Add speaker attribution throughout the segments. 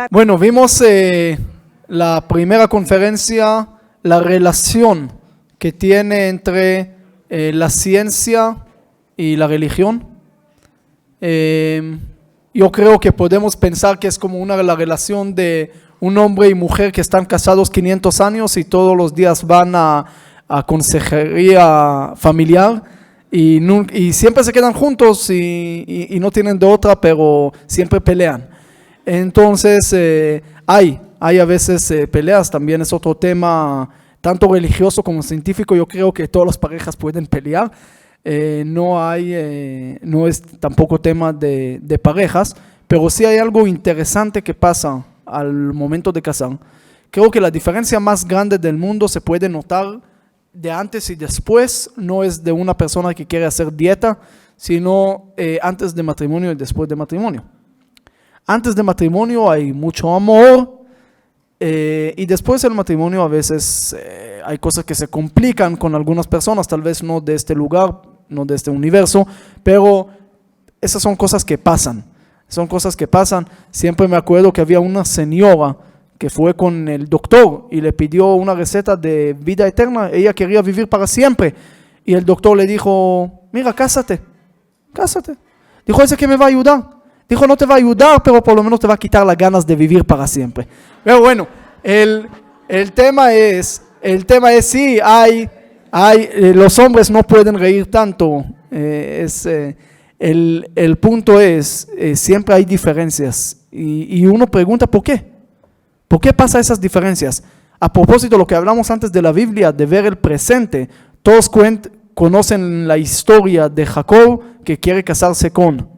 Speaker 1: Bueno, vimos la primera conferencia, la relación que tiene entre la ciencia y la religión. Yo creo que podemos pensar que es como la relación de un hombre y mujer que están casados 500 años y todos los días van a consejería familiar y siempre se quedan juntos y no tienen de otra, pero siempre pelean. Entonces hay a veces peleas, también es otro tema tanto religioso como científico. Yo creo que todas las parejas pueden pelear, no es tampoco tema de parejas, pero sí hay algo interesante que pasa al momento de casar. Creo que la diferencia más grande del mundo se puede notar de antes y después, no es de una persona que quiere hacer dieta, sino antes de matrimonio y después de matrimonio. Antes de matrimonio hay mucho amor y después del matrimonio a veces hay cosas que se complican con algunas personas, tal vez no de este lugar, no de este universo, pero esas son cosas que pasan. Siempre me acuerdo que había una señora que fue con el doctor y le pidió una receta de vida eterna. Ella quería vivir para siempre y el doctor le dijo: mira, cásate. Dijo: ¿ese que me va a ayudar? Dijo: no te va a ayudar, pero por lo menos te va a quitar las ganas de vivir para siempre. Pero bueno, el tema es sí, los hombres no pueden reír tanto. El punto es, siempre hay diferencias y uno pregunta ¿por qué? ¿Por qué pasa esas diferencias? A propósito de lo que hablamos antes de la Biblia, de ver el presente, todos conocen la historia de Jacob que quiere casarse con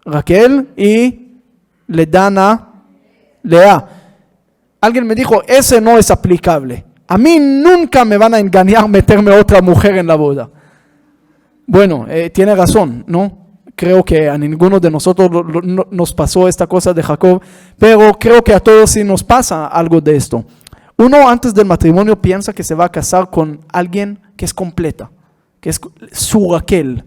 Speaker 1: Raquel y le dan a Lea. Alguien me dijo: ese no es aplicable. A mí nunca me van a engañar meterme a otra mujer en la boda. Bueno, tiene razón, ¿no? Creo que a ninguno de nosotros nos pasó esta cosa de Jacob, pero creo que a todos sí nos pasa algo de esto. Uno antes del matrimonio piensa que se va a casar con alguien que es completa, que es su Raquel,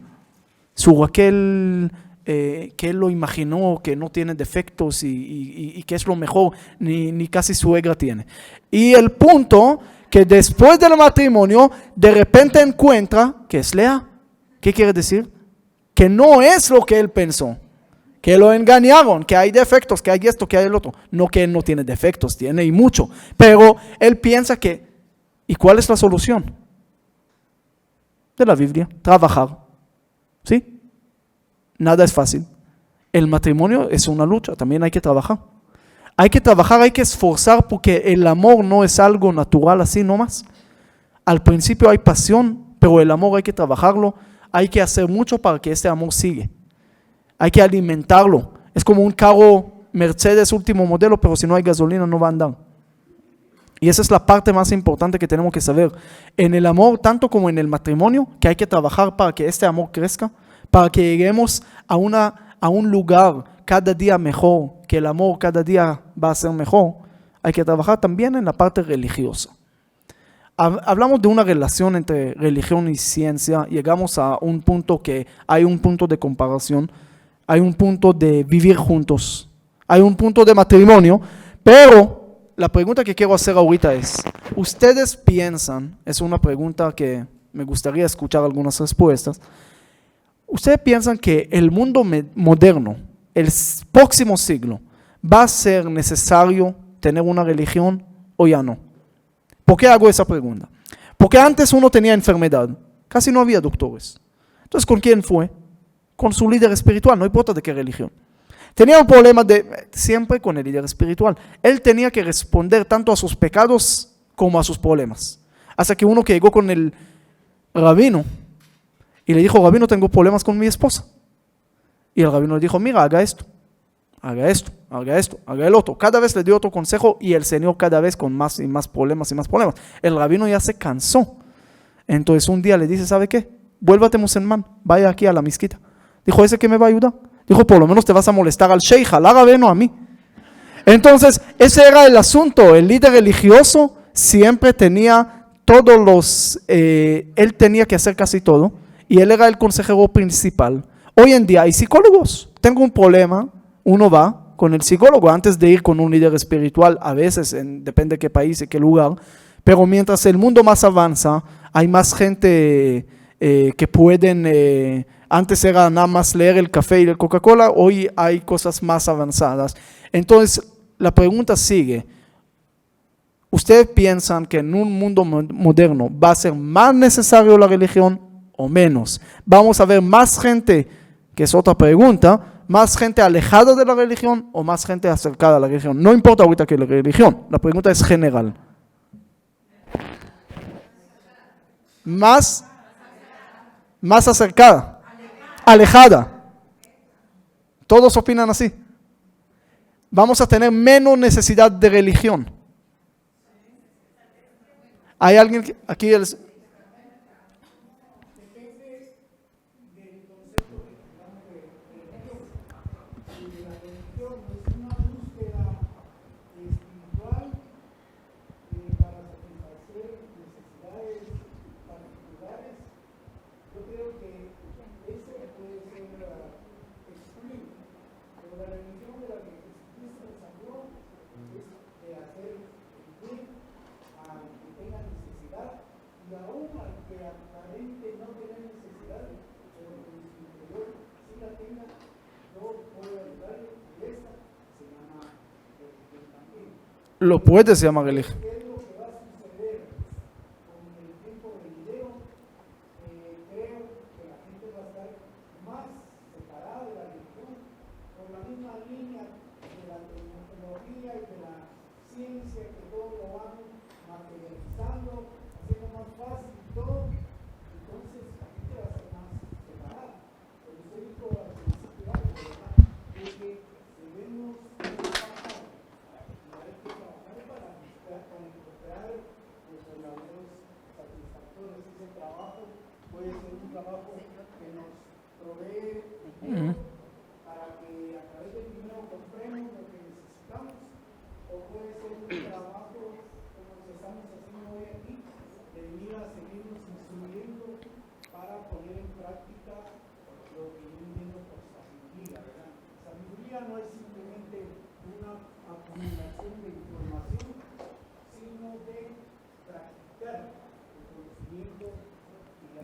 Speaker 1: que él lo imaginó, que no tiene defectos y que es lo mejor, ni casi suegra tiene. Y el punto que después del matrimonio de repente encuentra que es Lea. ¿Qué quiere decir? Que no es lo que él pensó, que lo engañaron, que hay defectos, que hay esto, que hay el otro. No que él no tiene defectos, tiene y mucho, pero él piensa que, ¿y cuál es la solución? De la Biblia, trabajar, ¿sí? Nada es fácil. El matrimonio es una lucha, también hay que trabajar. Hay que esforzar porque el amor no es algo natural así nomás. Al principio hay pasión, pero el amor hay que trabajarlo. Hay que hacer mucho para que este amor siga. Hay que alimentarlo. Es como un carro Mercedes último modelo, pero si no hay gasolina no va a andar. Y esa es la parte más importante que tenemos que saber. En el amor, tanto como en el matrimonio, que hay que trabajar para que este amor crezca, para que lleguemos a un lugar cada día mejor, que el amor cada día va a ser mejor. Hay que trabajar también en la parte religiosa. Hablamos de una relación entre religión y ciencia, llegamos a un punto que hay un punto de comparación, hay un punto de vivir juntos, hay un punto de matrimonio, pero la pregunta que quiero hacer ahorita es, ¿ustedes piensan, es una pregunta que me gustaría escuchar algunas respuestas, ¿ustedes piensan que el mundo moderno, el próximo siglo, va a ser necesario tener una religión o ya no? ¿Por qué hago esa pregunta? Porque antes uno tenía enfermedad, casi no había doctores. Entonces, ¿con quién fue? Con su líder espiritual, no importa de qué religión. Tenía un problema siempre con el líder espiritual. Él tenía que responder tanto a sus pecados como a sus problemas. Hasta que uno que llegó con el rabino y le dijo: rabino, tengo problemas con mi esposa. Y el rabino le dijo: mira, haga esto, haga el otro. Cada vez le dio otro consejo y el Señor cada vez con más y más problemas y más problemas. El rabino ya se cansó. Entonces un día le dice: ¿sabe qué? Vuélvate musulmán, vaya aquí a la mezquita. Dijo: ¿ese qué me va a ayudar? Dijo: por lo menos te vas a molestar al sheikh, al árabe, no a mí. Entonces ese era el asunto. El líder religioso siempre tenía él tenía que hacer casi todo y él era el consejero principal. Hoy en día hay psicólogos. Tengo un problema, uno va, con el psicólogo antes de ir con un líder espiritual, a veces, depende de qué país y qué lugar, pero mientras el mundo más avanza, hay más gente que pueden, antes era nada más leer el café y el Coca-Cola, hoy hay cosas más avanzadas. Entonces, la pregunta sigue, ¿ustedes piensan que en un mundo moderno va a ser más necesario la religión o menos? Vamos a ver más gente, que es otra pregunta, más gente alejada de la religión o más gente acercada a la religión. No importa ahorita que la religión, la pregunta es general. Más acercada, alejada. Todos opinan así. Vamos a tener menos necesidad de religión. ¿Hay alguien que, aquí? Lo puedes llamar religión.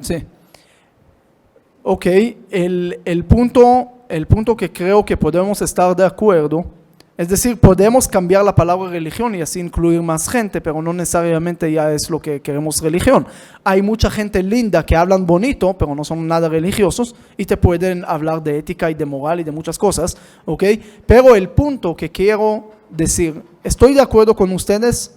Speaker 1: Sí. Ok, el punto que creo que podemos estar de acuerdo, es decir, podemos cambiar la palabra religión y así incluir más gente, pero no necesariamente ya es lo que queremos religión. Hay mucha gente linda que hablan bonito, pero no son nada religiosos y te pueden hablar de ética y de moral y de muchas cosas, ok. Pero el punto que quiero decir, estoy de acuerdo con ustedes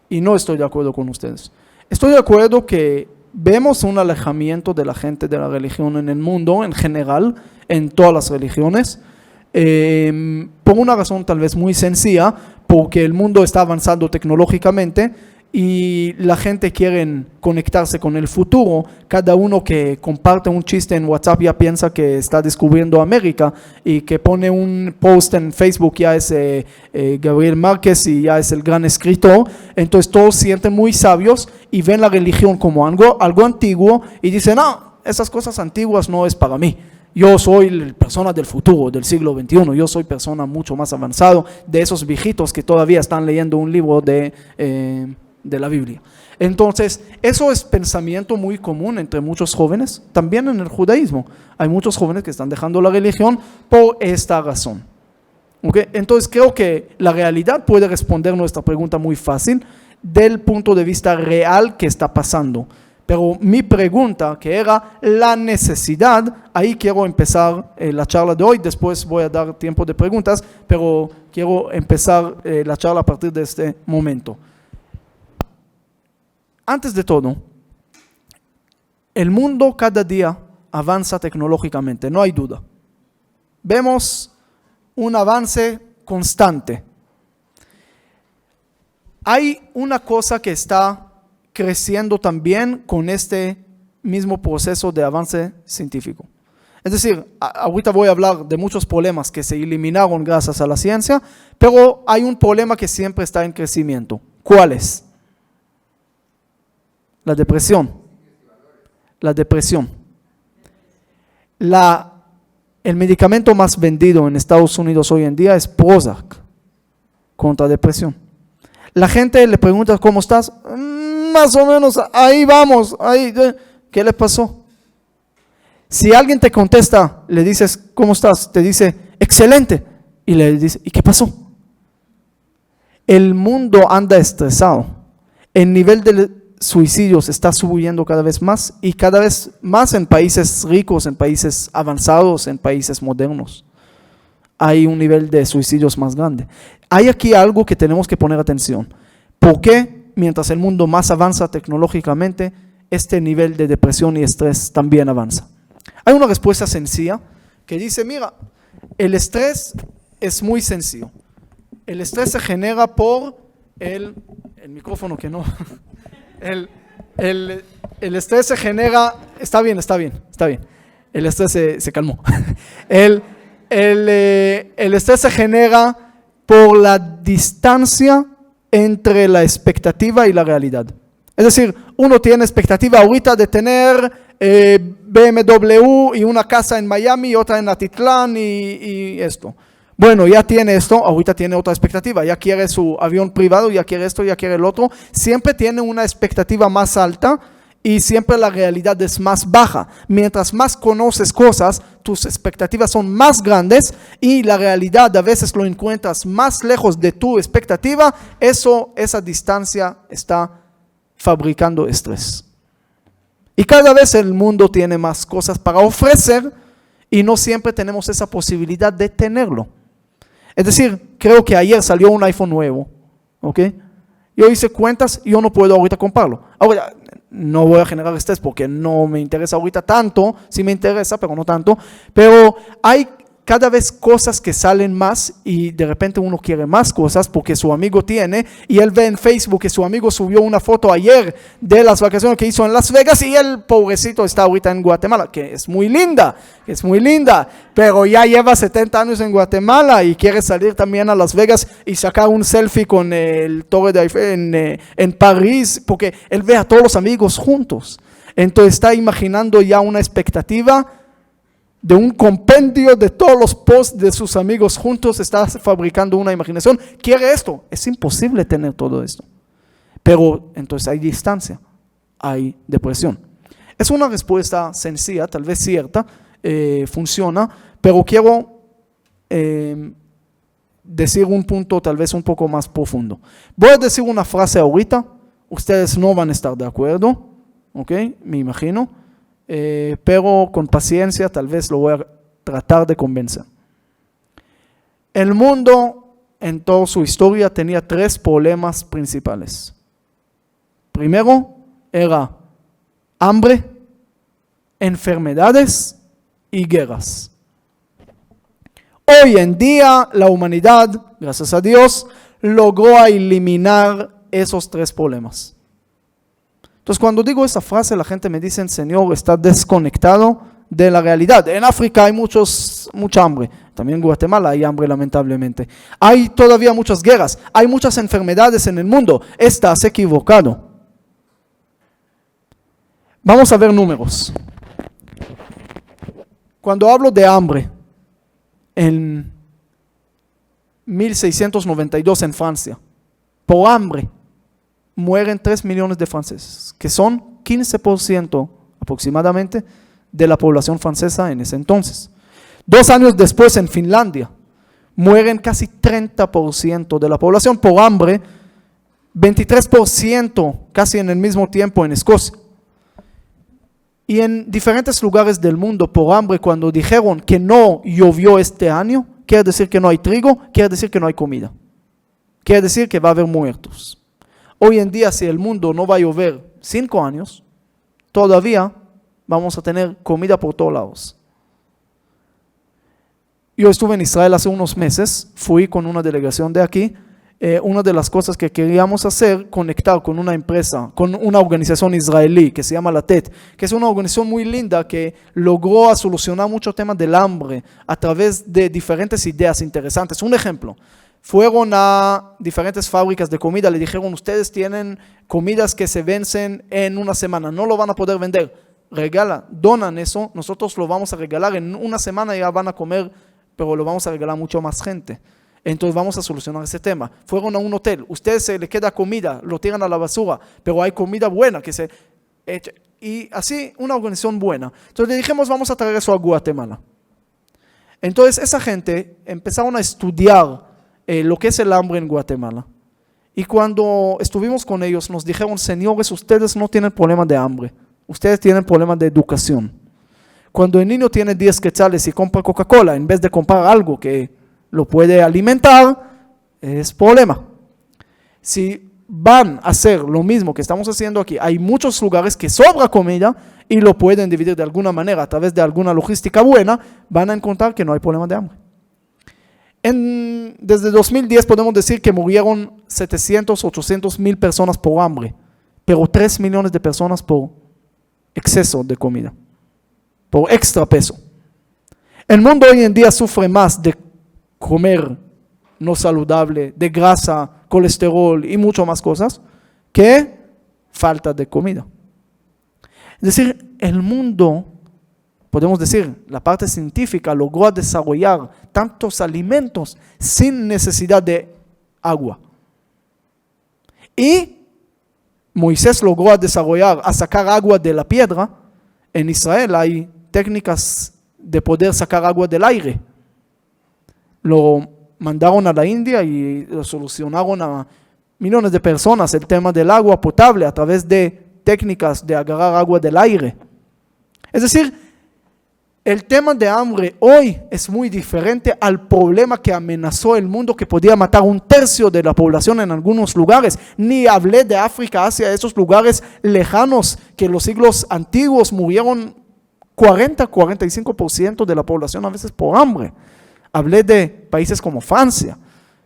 Speaker 1: y no estoy de acuerdo con ustedes. Estoy de acuerdo que vemos un alejamiento de la gente de la religión en el mundo en general, en todas las religiones, por una razón tal vez muy sencilla, porque el mundo está avanzando tecnológicamente y la gente quiere conectarse con el futuro. Cada uno que comparte un chiste en WhatsApp ya piensa que está descubriendo América, y que pone un post en Facebook ya es Gabriel Márquez y ya es el gran escritor. Entonces todos se sienten muy sabios y ven la religión como algo antiguo y dicen, no, esas cosas antiguas no es para mí. Yo soy la persona del futuro, del siglo XXI, yo soy persona mucho más avanzado, de esos viejitos que todavía están leyendo un libro de la Biblia. Entonces, eso es pensamiento muy común entre muchos jóvenes, también en el judaísmo. Hay muchos jóvenes que están dejando la religión por esta razón. ¿Okay? Entonces, creo que la realidad puede responder nuestra pregunta muy fácil del punto de vista real que está pasando. Pero mi pregunta, que era la necesidad, ahí quiero empezar la charla de hoy, después voy a dar tiempo de preguntas, pero quiero empezar la charla a partir de este momento. Antes de todo, el mundo cada día avanza tecnológicamente, no hay duda. Vemos un avance constante. Hay una cosa que está creciendo también con este mismo proceso de avance científico. Es decir, ahorita voy a hablar de muchos problemas que se eliminaron gracias a la ciencia, pero hay un problema que siempre está en crecimiento. ¿Cuál es? La depresión. La depresión. El medicamento más vendido en Estados Unidos hoy en día es Prozac contra depresión. La gente le pregunta, ¿cómo estás? Más o menos, ahí vamos, ahí. ¿Qué le pasó? Si alguien te contesta, le dices, ¿cómo estás? Te dice, excelente. Y le dice, ¿y qué pasó? El mundo anda estresado. El nivel de suicidios está subiendo cada vez más y cada vez más en países ricos, en países avanzados, en países modernos. Hay un nivel de suicidios más grande. Hay aquí algo que tenemos que poner atención. ¿Por qué mientras el mundo más avanza tecnológicamente, este nivel de depresión y estrés también avanza? Hay una respuesta sencilla que dice, mira, el estrés es muy sencillo. El estrés se genera por el micrófono que no. El estrés se genera, está bien. El estrés se calmó. El estrés se genera por la distancia entre la expectativa y la realidad. Es decir, uno tiene expectativa ahorita de tener BMW y una casa en Miami y otra en Atitlán y esto. Bueno, ya tiene esto, ahorita tiene otra expectativa, ya quiere su avión privado, ya quiere esto, ya quiere el otro. Siempre tiene una expectativa más alta y siempre la realidad es más baja. Mientras más conoces cosas, tus expectativas son más grandes y la realidad a veces lo encuentras más lejos de tu expectativa. Esa distancia está fabricando estrés. Y cada vez el mundo tiene más cosas para ofrecer y no siempre tenemos esa posibilidad de tenerlo. Es decir, creo que ayer salió un iPhone nuevo, ¿ok? Yo hice cuentas y yo no puedo ahorita comprarlo. Ahora, no voy a generar estrés porque no me interesa ahorita tanto, sí me interesa, pero no tanto. Pero hay cada vez cosas que salen más y de repente uno quiere más cosas porque su amigo tiene y él ve en Facebook que su amigo subió una foto ayer de las vacaciones que hizo en Las Vegas y el pobrecito está ahorita en Guatemala, que es muy linda, pero ya lleva 70 años en Guatemala y quiere salir también a Las Vegas y sacar un selfie con el Torre de Eiffel en París porque él ve a todos los amigos juntos. Entonces está imaginando ya una expectativa de un compendio de todos los posts de sus amigos juntos, está fabricando una imaginación, quiere esto, es imposible tener todo esto, pero entonces hay distancia, hay depresión. Es una respuesta sencilla, tal vez cierta, funciona, pero quiero decir un punto tal vez un poco más profundo. Voy a decir una frase ahorita, ustedes no van a estar de acuerdo, ¿ok? Me imagino. Pero con paciencia tal vez lo voy a tratar de convencer. El mundo en toda su historia tenía 3 problemas principales. Primero era hambre, enfermedades y guerras. Hoy en día la humanidad, gracias a Dios, logró eliminar esos 3 problemas. Entonces, cuando digo esa frase, la gente me dice, Señor, está desconectado de la realidad. En África hay mucha hambre. También en Guatemala hay hambre, lamentablemente. Hay todavía muchas guerras. Hay muchas enfermedades en el mundo. Estás equivocado. Vamos a ver números. Cuando hablo de hambre, en 1692 en Francia, por hambre, mueren 3 millones de franceses, que son 15% aproximadamente de la población francesa en ese entonces. 2 años después en Finlandia, mueren casi 30% de la población por hambre, 23% casi en el mismo tiempo en Escocia. Y en diferentes lugares del mundo por hambre, cuando dijeron que no llovió este año, quiere decir que no hay trigo, quiere decir que no hay comida, quiere decir que va a haber muertos. Hoy en día, si el mundo no va a llover 5 años, todavía vamos a tener comida por todos lados. Yo estuve en Israel hace unos meses, fui con una delegación de aquí. Una de las cosas que queríamos hacer, conectar con una empresa, con una organización israelí que se llama La TET, que es una organización muy linda que logró solucionar muchos temas del hambre a través de diferentes ideas interesantes. Un ejemplo. Fueron a diferentes fábricas de comida, le dijeron, ustedes tienen comidas que se vencen en una semana, no lo van a poder vender. regala, donan eso, nosotros lo vamos a regalar, en una semana ya van a comer, pero lo vamos a regalar a mucha más gente. Entonces vamos a solucionar ese tema. Fueron a un hotel, ustedes se le queda comida, lo tiran a la basura, pero hay comida buena que se echa, y así una organización buena. Entonces le dijimos, vamos a traer eso a Guatemala. Entonces esa gente empezaron a estudiar lo que es el hambre en Guatemala. Y cuando estuvimos con ellos nos dijeron, señores, ustedes no tienen problema de hambre, ustedes tienen problema de educación. Cuando el niño tiene 10 quetzales y compra Coca-Cola, en vez de comprar algo que lo puede alimentar, es problema. Si van a hacer lo mismo que estamos haciendo aquí, hay muchos lugares que sobra comida y lo pueden dividir de alguna manera a través de alguna logística buena, van a encontrar que no hay problema de hambre. Desde 2010 podemos decir que murieron 700, 800 mil personas por hambre, pero 3 millones de personas por exceso de comida, por extra peso. El mundo hoy en día sufre más de comer no saludable, de grasa, colesterol y mucho más cosas, que falta de comida. Es decir, el mundo, podemos decir, la parte científica logró desarrollar tantos alimentos sin necesidad de agua. Y Moisés logró desarrollar, a sacar agua de la piedra. En Israel hay técnicas de poder sacar agua del aire. Lo mandaron a la India y lo solucionaron a millones de personas el tema del agua potable a través de técnicas de agarrar agua del aire. Es decir, el tema de hambre hoy es muy diferente al problema que amenazó el mundo, que podía matar 1/3 de la población en algunos lugares. Ni hablé de África, Asia, esos lugares lejanos que en los siglos antiguos murieron 40-45% de la población a veces por hambre. Hablé de países como Francia,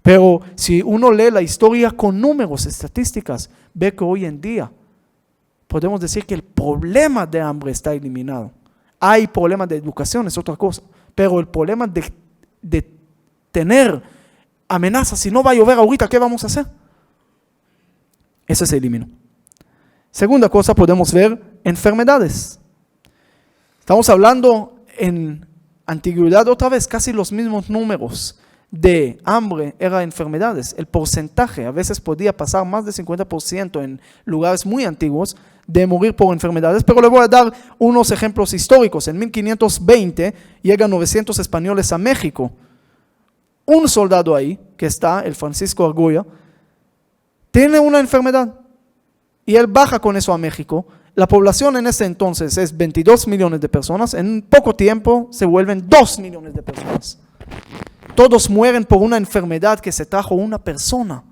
Speaker 1: pero si uno lee la historia con números, estadísticas, ve que hoy en día podemos decir que el problema de hambre está eliminado. Hay problemas de educación, es otra cosa, pero el problema de tener amenazas, si no va a llover ahorita, ¿qué vamos a hacer? Ese se eliminó. Segunda cosa, podemos ver enfermedades. Estamos hablando en antigüedad otra vez, casi los mismos números de hambre eran enfermedades. El porcentaje a veces podía pasar más de 50% en lugares muy antiguos de morir por enfermedades, pero le voy a dar unos ejemplos históricos. En 1520 llegan 900 españoles a México. Un soldado ahí, que está, el Francisco Argolla, tiene una enfermedad y él baja con eso a México. La población en ese entonces es 22 millones de personas, en poco tiempo se vuelven 2 millones de personas. Todos mueren por una enfermedad que se trajo una persona.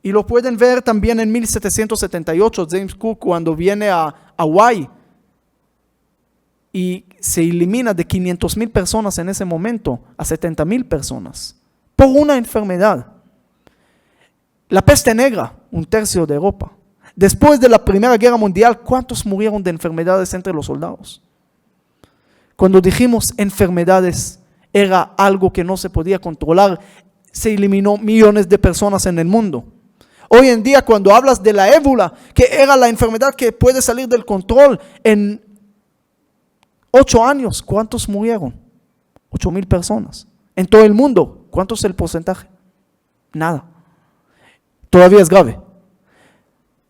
Speaker 1: Y lo pueden ver también en 1778, James Cook cuando viene a Hawái y se elimina de 500,000 personas en ese momento a 70,000 personas por una enfermedad. La peste negra, 1/3 de Europa. Después de la Primera Guerra Mundial, ¿cuántos murieron de enfermedades entre los soldados? Cuando dijimos enfermedades, era algo que no se podía controlar, se eliminó millones de personas en el mundo. Hoy en día, cuando hablas de la ébola, que era la enfermedad que puede salir del control, en 8 años, ¿cuántos murieron? 8,000 personas. En todo el mundo, ¿cuánto es el porcentaje? Nada. Todavía es grave.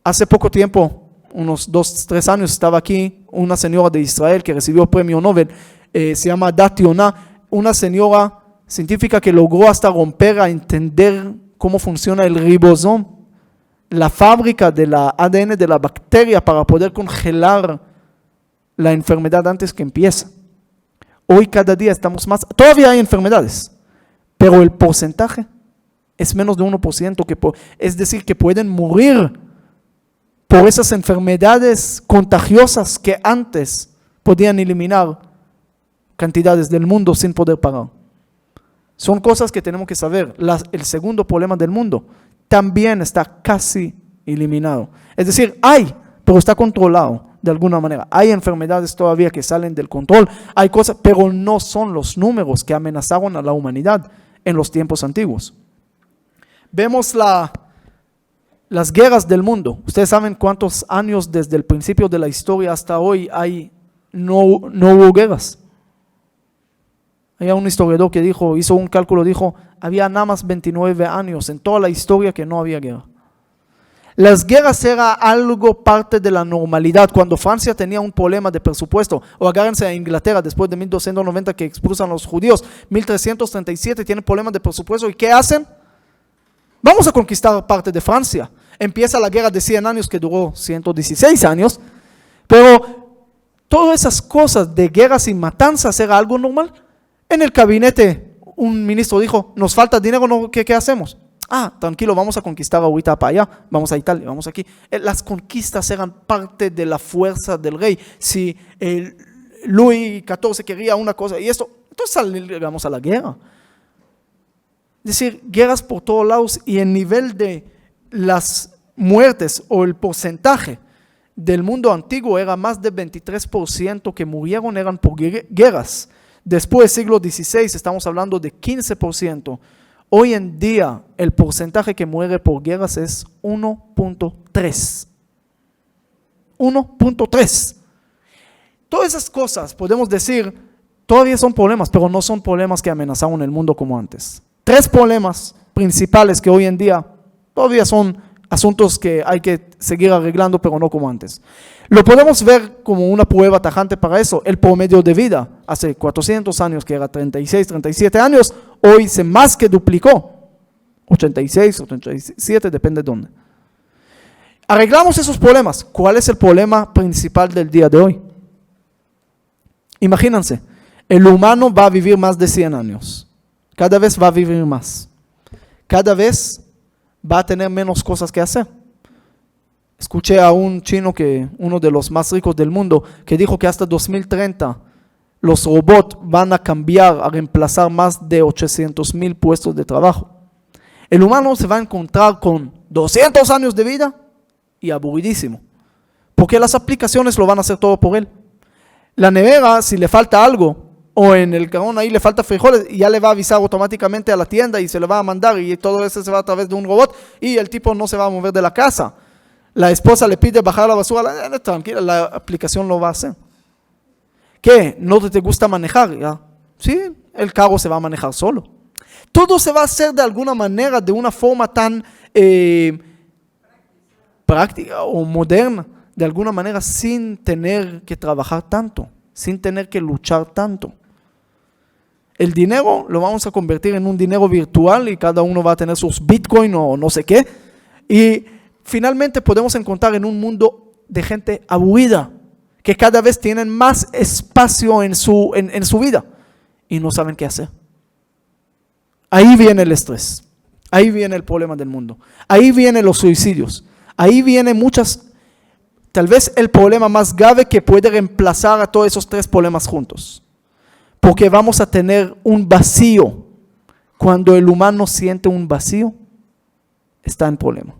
Speaker 1: Hace poco tiempo, unos 2-3 años, estaba aquí una señora de Israel que recibió el premio Nobel, se llama Dati Yonah, una señora científica que logró hasta romper a entender cómo funciona el ribosoma, la fábrica de la ADN de la bacteria para poder congelar la enfermedad antes que empiece. Hoy cada día estamos más, todavía hay enfermedades, pero el porcentaje es menos de 1%, es decir, que pueden morir por esas enfermedades contagiosas que antes podían eliminar cantidades del mundo sin poder pagar. Son cosas que tenemos que saber. El segundo problema del mundo también está casi eliminado. Es decir, hay, pero está controlado de alguna manera. Hay enfermedades todavía que salen del control, hay cosas, pero no son los números que amenazaron a la humanidad en los tiempos antiguos. Vemos las guerras del mundo. Ustedes saben cuántos años desde el principio de la historia hasta hoy no hubo guerras. Hay un historiador que hizo un cálculo, dijo, había nada más 29 años en toda la historia que no había guerra. Las guerras era algo parte de la normalidad. Cuando Francia tenía un problema de presupuesto, o agárrense a Inglaterra después de 1290 que expulsan a los judíos, 1337 tienen problemas de presupuesto, ¿y qué hacen? Vamos a conquistar parte de Francia. Empieza la guerra de 100 años que duró 116 años, pero todas esas cosas de guerras y matanzas era algo normal. En el gabinete un ministro dijo, nos falta dinero, ¿qué hacemos? Tranquilo, vamos a conquistar ahorita para allá, vamos a Italia, vamos aquí. Las conquistas eran parte de la fuerza del rey. Si Luis XIV quería una cosa y esto, entonces salgamos a la guerra. Es decir, guerras por todos lados, y el nivel de las muertes o el porcentaje del mundo antiguo era más de 23% que murieron eran por guerras. Después del siglo XVI estamos hablando de 15%. Hoy en día el porcentaje que muere por guerras es 1.3. 1.3. Todas esas cosas podemos decir todavía son problemas, pero no son problemas que amenazaron el mundo como antes. 3 problemas principales que hoy en día todavía son asuntos que hay que seguir arreglando, pero no como antes. Lo podemos ver como una prueba tajante para eso. El promedio de vida hace 400 años que era 36, 37 años, hoy se más que duplicó, 86, 87, depende de dónde. Arreglamos esos problemas. ¿Cuál es el problema principal del día de hoy? Imagínense, el humano va a vivir más de 100 años. Cada vez va a vivir más. Cada vez va a tener menos cosas que hacer. Escuché a un chino, uno de los más ricos del mundo, que dijo que hasta 2030 los robots van a cambiar, a reemplazar más de 800,000 puestos de trabajo. El humano se va a encontrar con 200 años de vida y aburridísimo, porque las aplicaciones lo van a hacer todo por él. La nevera, si le falta algo, o en el cajón ahí le falta frijoles, y ya le va a avisar automáticamente a la tienda y se le va a mandar, y todo eso se va a través de un robot, y el tipo no se va a mover de la casa. La esposa le pide bajar la basura, tranquila, la aplicación lo va a hacer. ¿Qué? ¿No te gusta manejar? ¿Ya? Sí, el carro se va a manejar solo. Todo se va a hacer de alguna manera, de una forma tan práctica o moderna, de alguna manera, sin tener que trabajar tanto, sin tener que luchar tanto. El dinero lo vamos a convertir en un dinero virtual y cada uno va a tener sus bitcoin o no sé qué. Y finalmente podemos encontrar en un mundo de gente aburrida, que cada vez tienen más espacio en su vida y no saben qué hacer. Ahí viene el estrés, ahí viene el problema del mundo, ahí vienen los suicidios, ahí vienen tal vez el problema más grave que puede reemplazar a todos esos 3 problemas juntos. Porque vamos a tener un vacío. Cuando el humano siente un vacío, está en problema.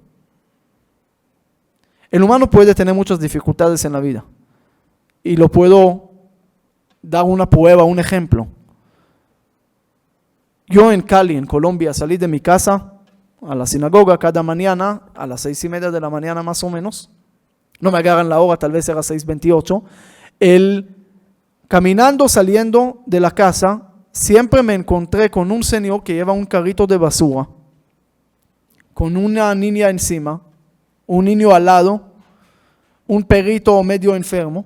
Speaker 1: El humano puede tener muchas dificultades en la vida. Y lo puedo dar una prueba, un ejemplo. Yo en Cali, en Colombia, salí de mi casa a la sinagoga cada mañana, a las 6:30 de la mañana más o menos. No me agarran la hora, tal vez era 6:28. Caminando, saliendo de la casa, siempre me encontré con un señor que lleva un carrito de basura, con una niña encima, un niño al lado, un perrito medio enfermo.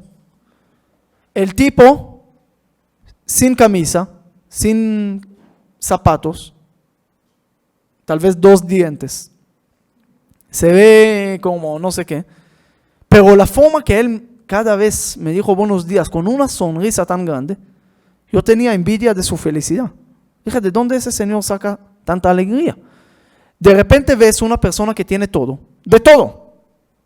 Speaker 1: El tipo, sin camisa, sin zapatos, tal vez 2 dientes, se ve como no sé qué, pero la forma que él cada vez me dijo buenos días con una sonrisa tan grande, yo tenía envidia de su felicidad. Dije, ¿de dónde ese señor saca tanta alegría? De repente ves una persona que tiene todo, de todo,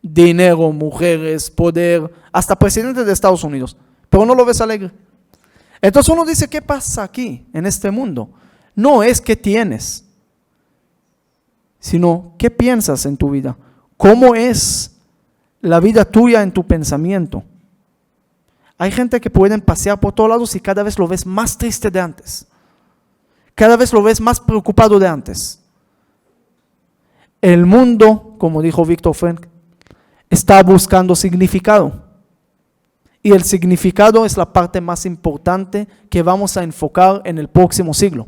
Speaker 1: dinero, mujeres, poder, hasta presidente de Estados Unidos, pero no lo ves alegre. Entonces uno dice, ¿qué pasa aquí en este mundo? No es qué tienes, sino qué piensas en tu vida, cómo es la vida tuya en tu pensamiento. Hay gente que pueden pasear por todos lados y cada vez lo ves más triste de antes. Cada vez lo ves más preocupado de antes. El mundo como dijo Viktor Frankl, está buscando significado. Y el significado es la parte más importante que vamos a enfocar en el próximo siglo.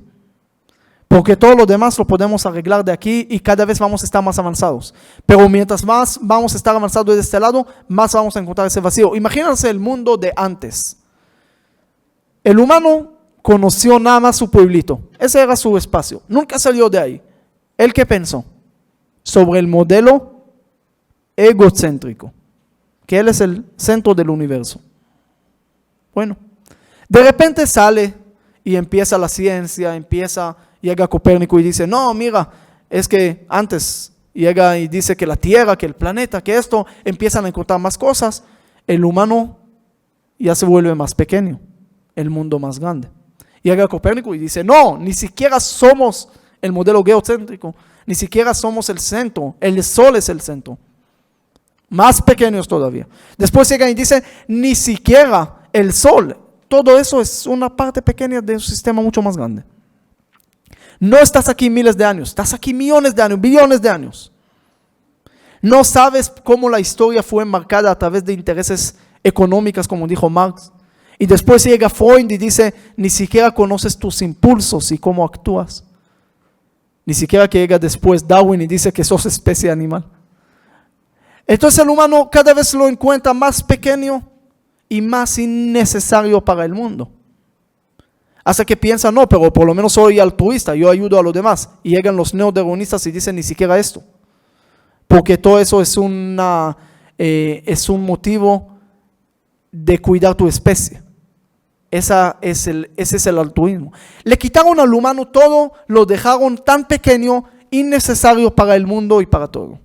Speaker 1: Porque todo lo demás lo podemos arreglar de aquí y cada vez vamos a estar más avanzados. Pero mientras más vamos a estar avanzados de este lado, más vamos a encontrar ese vacío. Imagínense el mundo de antes. El humano conoció nada más su pueblito. Ese era su espacio. Nunca salió de ahí. ¿Él qué pensó? Sobre el modelo egocéntrico, que él es el centro del universo. Bueno, de repente sale y empieza la ciencia, llega Copérnico y dice, no, mira, es que antes llega y dice que la Tierra, que el planeta, que esto, empiezan a encontrar más cosas. El humano ya se vuelve más pequeño, el mundo más grande. Llega Copérnico y dice, no, ni siquiera somos el modelo geocéntrico, ni siquiera somos el centro, el Sol es el centro. Más pequeños todavía. Después llega y dice, ni siquiera el Sol, todo eso es una parte pequeña de un sistema mucho más grande. No estás aquí miles de años, estás aquí millones de años, billones de años. No sabes cómo la historia fue marcada a través de intereses económicos, como dijo Marx. Y después llega Freud y dice, ni siquiera conoces tus impulsos y cómo actúas. Ni siquiera que llega después Darwin y dice que sos especie animal. Entonces el humano cada vez lo encuentra más pequeño y más innecesario para el mundo. Hasta que piensa, no, pero por lo menos soy altruista, yo ayudo a los demás. Y llegan los neodarwinistas y dicen ni siquiera esto. Porque todo eso es un motivo de cuidar tu especie. Ese es el altruismo. Le quitaron al humano todo, lo dejaron tan pequeño, innecesario para el mundo y para todo.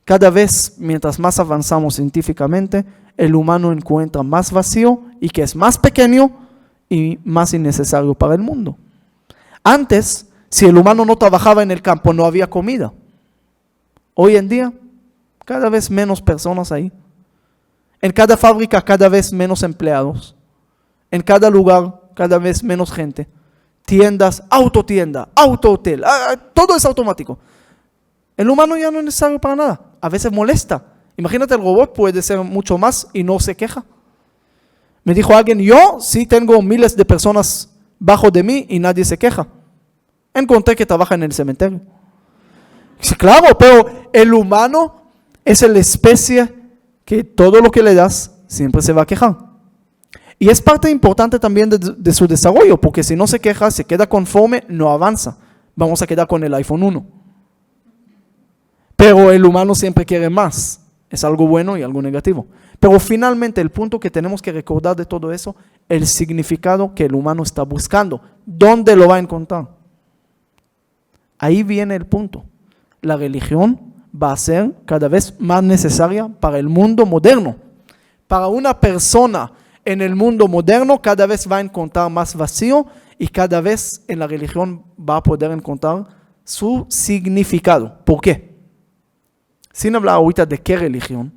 Speaker 1: Cada vez, mientras más avanzamos científicamente, el humano encuentra más vacío y que es más pequeño y más innecesario para el mundo. Antes, si el humano no trabajaba en el campo, no había comida. Hoy en día, cada vez menos personas ahí. En cada fábrica, cada vez menos empleados. En cada lugar, cada vez menos gente. Tiendas, autotienda, autohotel, todo es automático. El humano ya no es necesario para nada. A veces molesta. Imagínate, el robot puede ser mucho más y no se queja. Me dijo alguien, yo sí tengo miles de personas bajo de mí y nadie se queja. Encontré que trabaja en el cementerio. Dice, claro, pero el humano es la especie que todo lo que le das siempre se va a quejar. Y es parte importante también de su desarrollo, porque si no se queja, se queda conforme, no avanza. Vamos a quedar con el iPhone 1. Pero el humano siempre quiere más. Es algo bueno y algo negativo. Pero finalmente el punto que tenemos que recordar de todo eso, el significado que el humano está buscando. ¿Dónde lo va a encontrar? Ahí viene el punto. La religión va a ser cada vez más necesaria para el mundo moderno. Para una persona en el mundo moderno cada vez va a encontrar más vacío y cada vez en la religión va a poder encontrar su significado. ¿Por qué? Sin hablar ahorita de qué religión,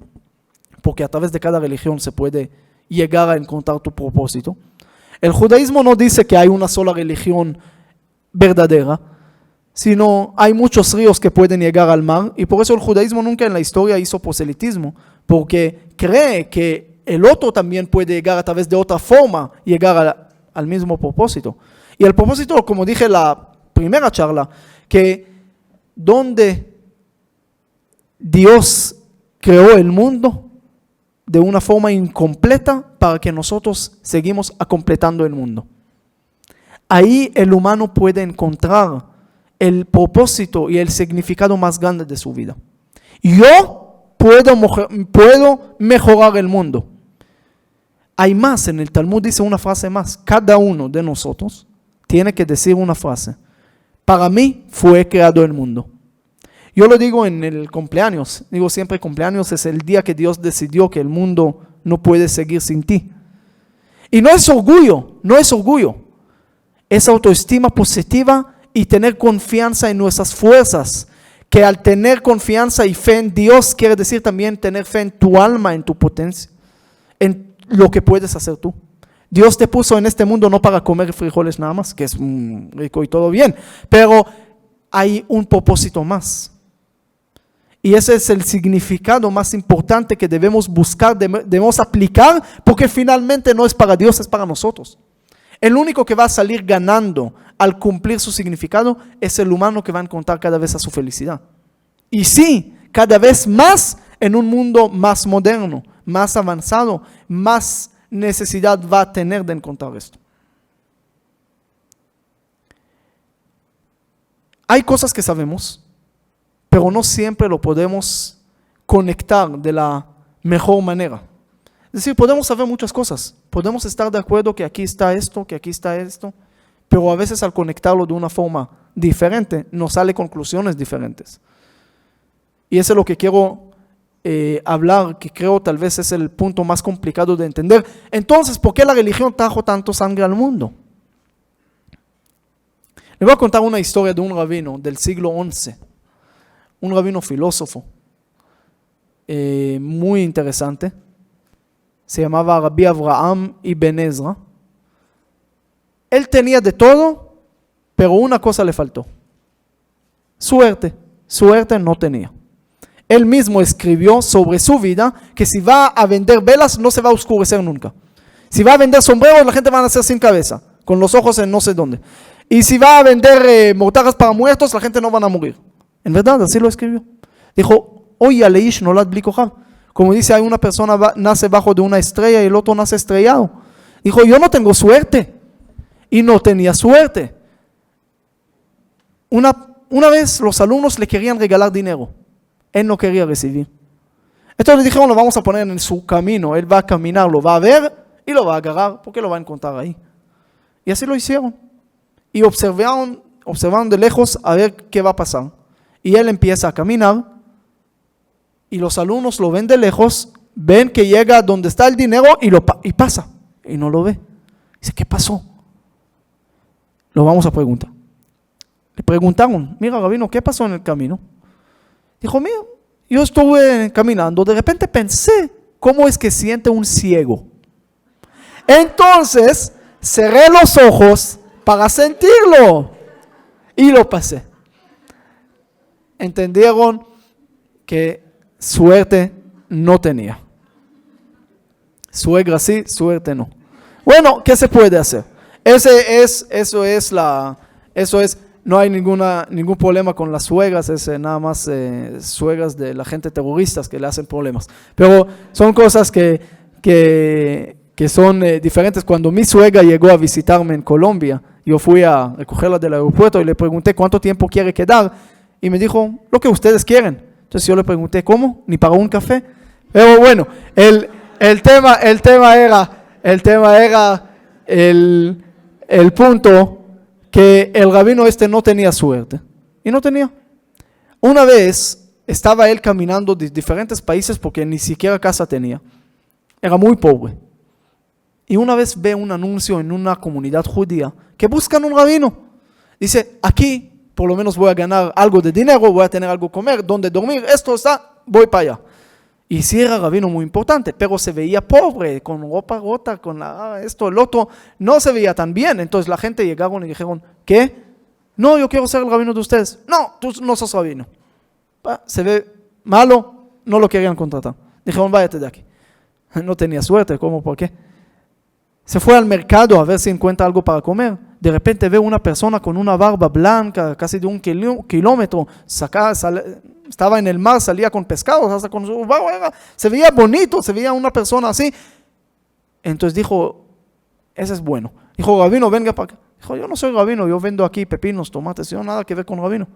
Speaker 1: porque a través de cada religión se puede llegar a encontrar tu propósito. El judaísmo no dice que hay una sola religión verdadera, sino hay muchos ríos que pueden llegar al mar, y por eso el judaísmo nunca en la historia hizo proselitismo, porque cree que el otro también puede llegar a través de otra forma, llegar al mismo propósito. Y el propósito, como dije en la primera charla, que donde Dios creó el mundo de una forma incompleta para que nosotros seguimos completando el mundo. Ahí el humano puede encontrar el propósito y el significado más grande de su vida. Yo puedo mejorar el mundo. Hay más, en el Talmud dice una frase más. Cada uno de nosotros tiene que decir una frase. Para mí fue creado el mundo. Yo lo digo en el cumpleaños, digo siempre cumpleaños es el día que Dios decidió que el mundo no puede seguir sin ti. Y no es orgullo, es autoestima positiva y tener confianza en nuestras fuerzas, que al tener confianza y fe en Dios quiere decir también tener fe en tu alma, en tu potencia, en lo que puedes hacer tú. Dios te puso en este mundo no para comer frijoles nada más, que es rico y todo bien, pero hay un propósito más. Y ese es el significado más importante que debemos buscar, debemos aplicar, porque finalmente no es para Dios, es para nosotros. El único que va a salir ganando al cumplir su significado es el humano que va a encontrar cada vez a su felicidad. Y sí, cada vez más en un mundo más moderno, más avanzado, más necesidad va a tener de encontrar esto. Hay cosas que sabemos, pero no siempre lo podemos conectar de la mejor manera. Es decir, podemos saber muchas cosas, podemos estar de acuerdo que aquí está esto, pero a veces al conectarlo de una forma diferente, nos salen conclusiones diferentes. Y eso es lo que quiero hablar, que creo tal vez es el punto más complicado de entender. Entonces, ¿por qué la religión trajo tanto sangre al mundo? Le voy a contar una historia de un rabino del siglo XI, un rabino filósofo, muy interesante. Se llamaba Rabbi Avraham Ibn Ezra. Él tenía de todo, pero una cosa le faltó. Suerte no tenía. Él mismo escribió sobre su vida que si va a vender velas no se va a oscurecer nunca. Si va a vender sombreros la gente va a nacer sin cabeza, con los ojos en no sé dónde. Y si va a vender mortajas para muertos la gente no van a morir. En verdad, así lo escribió. Dijo, oye, Aleish nolad bli kohav. Como dice, hay una persona nace bajo de una estrella y el otro nace estrellado. Dijo, yo no tengo suerte. Y no tenía suerte. Una vez los alumnos le querían regalar dinero. Él no quería recibir. Entonces le dijeron, lo vamos a poner en su camino. Él va a caminar, lo va a ver y lo va a agarrar porque lo va a encontrar ahí. Y así lo hicieron. Y observaron de lejos a ver qué va a pasar. Y él empieza a caminar. Y los alumnos lo ven de lejos, ven que llega donde está el dinero y pasa. Y no lo ve. Dice, ¿qué pasó? Lo vamos a preguntar. Le preguntaron, mira, rabino, ¿qué pasó en el camino? Dijo, mira, yo estuve caminando, de repente pensé, ¿cómo es que siente un ciego? Entonces, cerré los ojos para sentirlo y lo pasé. ¿Entendieron que suerte no tenía? Suegra sí, suerte no. Bueno, ¿qué se puede hacer? No hay ningún problema con las suegras, es nada más suegras de la gente terroristas que le hacen problemas. Pero son cosas que son diferentes. Cuando mi suegra llegó a visitarme en Colombia, yo fui a recogerla del aeropuerto y le pregunté cuánto tiempo quiere quedar y me dijo, lo que ustedes quieren. Entonces yo le pregunté, ¿cómo? ¿Ni para un café? Pero bueno, el tema era el punto que el rabino no tenía suerte. Y no tenía. Una vez estaba él caminando de diferentes países porque ni siquiera casa tenía. Era muy pobre. Y una vez ve un anuncio en una comunidad judía que buscan un rabino. Dice, aquí por lo menos voy a ganar algo de dinero, voy a tener algo que comer, donde dormir, esto está, voy para allá. Y sí era rabino muy importante, pero se veía pobre, con ropa rota, con esto, el otro, no se veía tan bien. Entonces la gente llegaron y dijeron, ¿qué? No, yo quiero ser el rabino de ustedes. No, tú no sos rabino. Se ve malo, no lo querían contratar. Dijeron, váyate de aquí. No tenía suerte, ¿cómo? ¿Por qué? Se fue al mercado a ver si encuentra algo para comer. De repente ve una persona con una barba blanca, casi de 1 kilómetro, estaba en el mar, salía con pescados, hasta con su barba, se veía bonito, se veía una persona así. Entonces dijo, ese es bueno. Dijo, rabino, venga para acá. Dijo, yo no soy rabino, yo vendo aquí pepinos, tomates, yo nada que ver con rabino.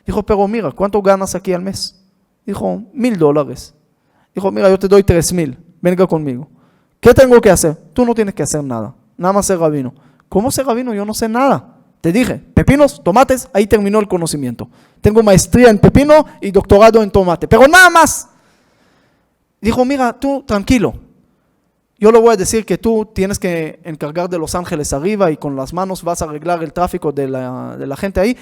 Speaker 1: Dijo, pero mira, ¿cuánto ganas aquí al mes? Dijo, $1,000. Dijo, mira, yo te doy 3,000, venga conmigo. ¿Qué tengo que hacer? Tú no tienes que hacer nada, nada más ser rabino. ¿Cómo ser rabino? Yo no sé nada. Te dije, pepinos, tomates, ahí terminó el conocimiento. Tengo maestría en pepino y doctorado en tomate, pero nada más. Dijo, mira, tú tranquilo. Yo le voy a decir que tú tienes que encargar de los ángeles arriba y con las manos vas a arreglar el tráfico de la gente ahí.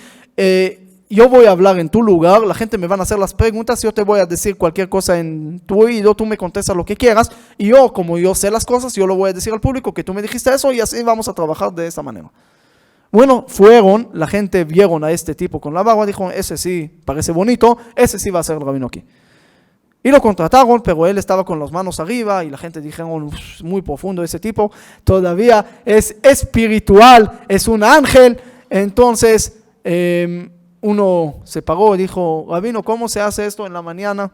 Speaker 1: Yo voy a hablar en tu lugar, la gente me van a hacer las preguntas, yo te voy a decir cualquier cosa en tu oído, tú me contestas lo que quieras, y yo, como yo sé las cosas, yo lo voy a decir al público que tú me dijiste eso y así vamos a trabajar de esa manera. Bueno, la gente vieron a este tipo con la barba, dijo, ese sí parece bonito, ese sí va a ser el rabino aquí. Y lo contrataron, pero él estaba con las manos arriba y la gente dijeron, muy profundo ese tipo, todavía es espiritual, es un ángel. Entonces uno se paró y dijo, rabino, ¿cómo se hace esto en la mañana?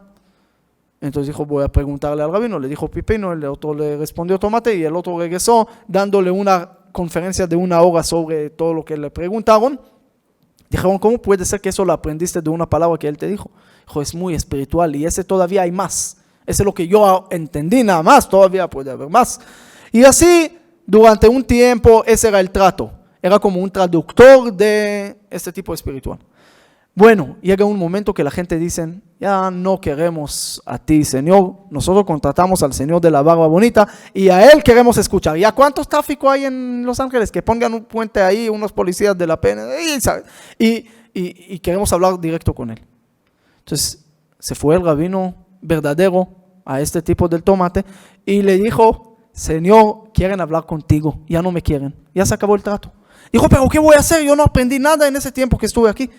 Speaker 1: Entonces dijo, voy a preguntarle al rabino, le dijo Pipino, el otro le respondió Tomate y el otro regresó dándole una conferencia de 1 hora sobre todo lo que le preguntaron. Dijeron, ¿cómo puede ser que eso lo aprendiste de una palabra que él te dijo? Dijo, es muy espiritual y ese todavía hay más. Ese es lo que yo entendí nada más, todavía puede haber más. Y así, durante un tiempo, ese era el trato. Era como un traductor de este tipo espiritual. Bueno, llega un momento que la gente dice, ya no queremos a ti, Señor. Nosotros contratamos al Señor de la barba bonita y a Él queremos escuchar. ¿Ya cuántos tráfico hay en Los Ángeles? Que pongan un puente ahí, unos policías de la pena y queremos hablar directo con Él. Entonces se fue el rabino verdadero a este tipo del Tomate y le dijo, Señor, quieren hablar contigo, ya no me quieren, ya se acabó el trato. Dijo, pero ¿qué voy a hacer? Yo no aprendí nada en ese tiempo que estuve aquí.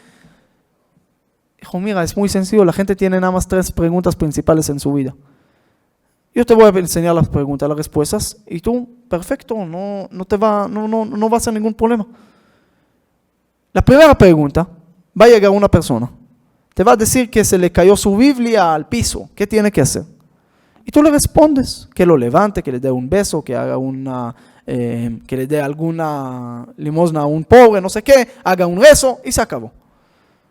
Speaker 1: Dijo, mira, es muy sencillo, la gente tiene nada más 3 preguntas principales en su vida. Yo te voy a enseñar las preguntas, las respuestas, y tú, perfecto, no va a ser ningún problema. La primera pregunta, va a llegar una persona, te va a decir que se le cayó su Biblia al piso, ¿qué tiene que hacer? Y tú le respondes, que lo levante, que le dé un beso, que haga que le dé alguna limosna a un pobre, no sé qué, haga un rezo, y se acabó.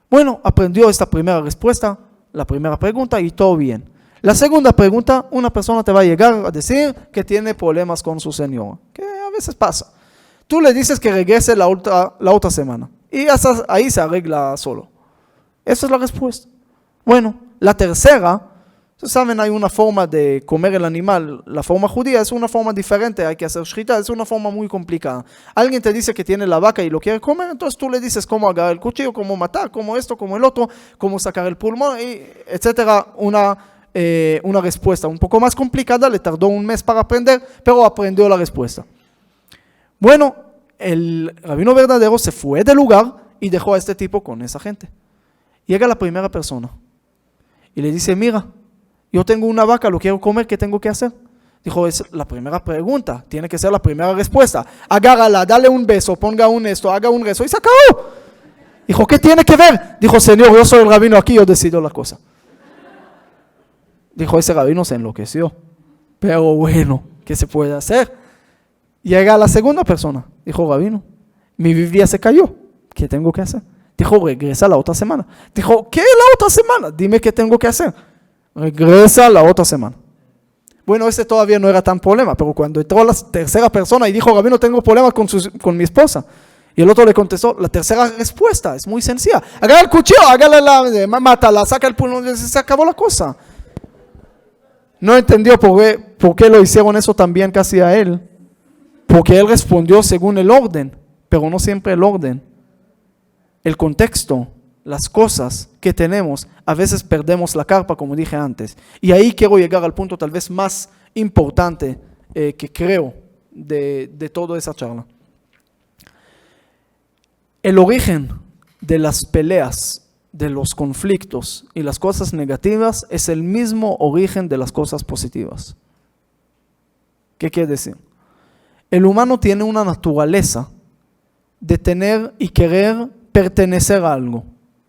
Speaker 1: Bueno, aprendió esta primera respuesta, la primera pregunta y todo bien. La segunda pregunta, una persona te va a llegar a decir que tiene problemas con su señor, que a veces pasa. Tú le dices que regrese la otra semana y hasta ahí se arregla solo. Esa es la respuesta. Bueno, la tercera, ustedes saben, hay una forma de comer el animal, la forma judía es una forma diferente, hay que hacer shrita, es una forma muy complicada. Alguien te dice que tiene la vaca y lo quiere comer, entonces tú le dices cómo agarrar el cuchillo, cómo matar, cómo esto, cómo el otro, cómo sacar el pulmón, etcétera. Una respuesta un poco más complicada, le tardó 1 mes para aprender, pero aprendió la respuesta. Bueno, el rabino verdadero se fue del lugar y dejó a este tipo con esa gente. Llega la primera persona y le dice, mira, yo tengo una vaca, lo quiero comer, ¿qué tengo que hacer? Dijo, es la primera pregunta, tiene que ser la primera respuesta. Agárrala, dale un beso, ponga un esto, haga un rezo y se acabó. Dijo, ¿qué tiene que ver? Dijo, Señor, yo soy el rabino aquí, yo decido la cosa. Dijo, ese rabino se enloqueció. Pero bueno, ¿qué se puede hacer? Llega la segunda persona. Dijo, rabino, mi Biblia se cayó, ¿qué tengo que hacer? Dijo, regresa la otra semana. Dijo, ¿qué la otra semana? Dime qué tengo que hacer. Regresa la otra semana. Bueno, ese todavía no era tan problema, pero cuando entró la tercera persona y dijo, rabino, tengo problemas con mi esposa. Y el otro le contestó, la tercera respuesta es muy sencilla. Agarra el cuchillo, mátala, saca el pulmón, se acabó la cosa. No entendió por qué lo hicieron eso también casi a él. Porque él respondió según el orden, pero no siempre el orden. El contexto, las cosas que tenemos, a veces perdemos la carpa, como dije antes. Y ahí quiero llegar al punto tal vez más importante que creo de toda esa charla. El origen de las peleas, de los conflictos y las cosas negativas es el mismo origen de las cosas positivas. ¿Qué quiere decir? El humano tiene una naturaleza de tener y querer pertenecer a algo.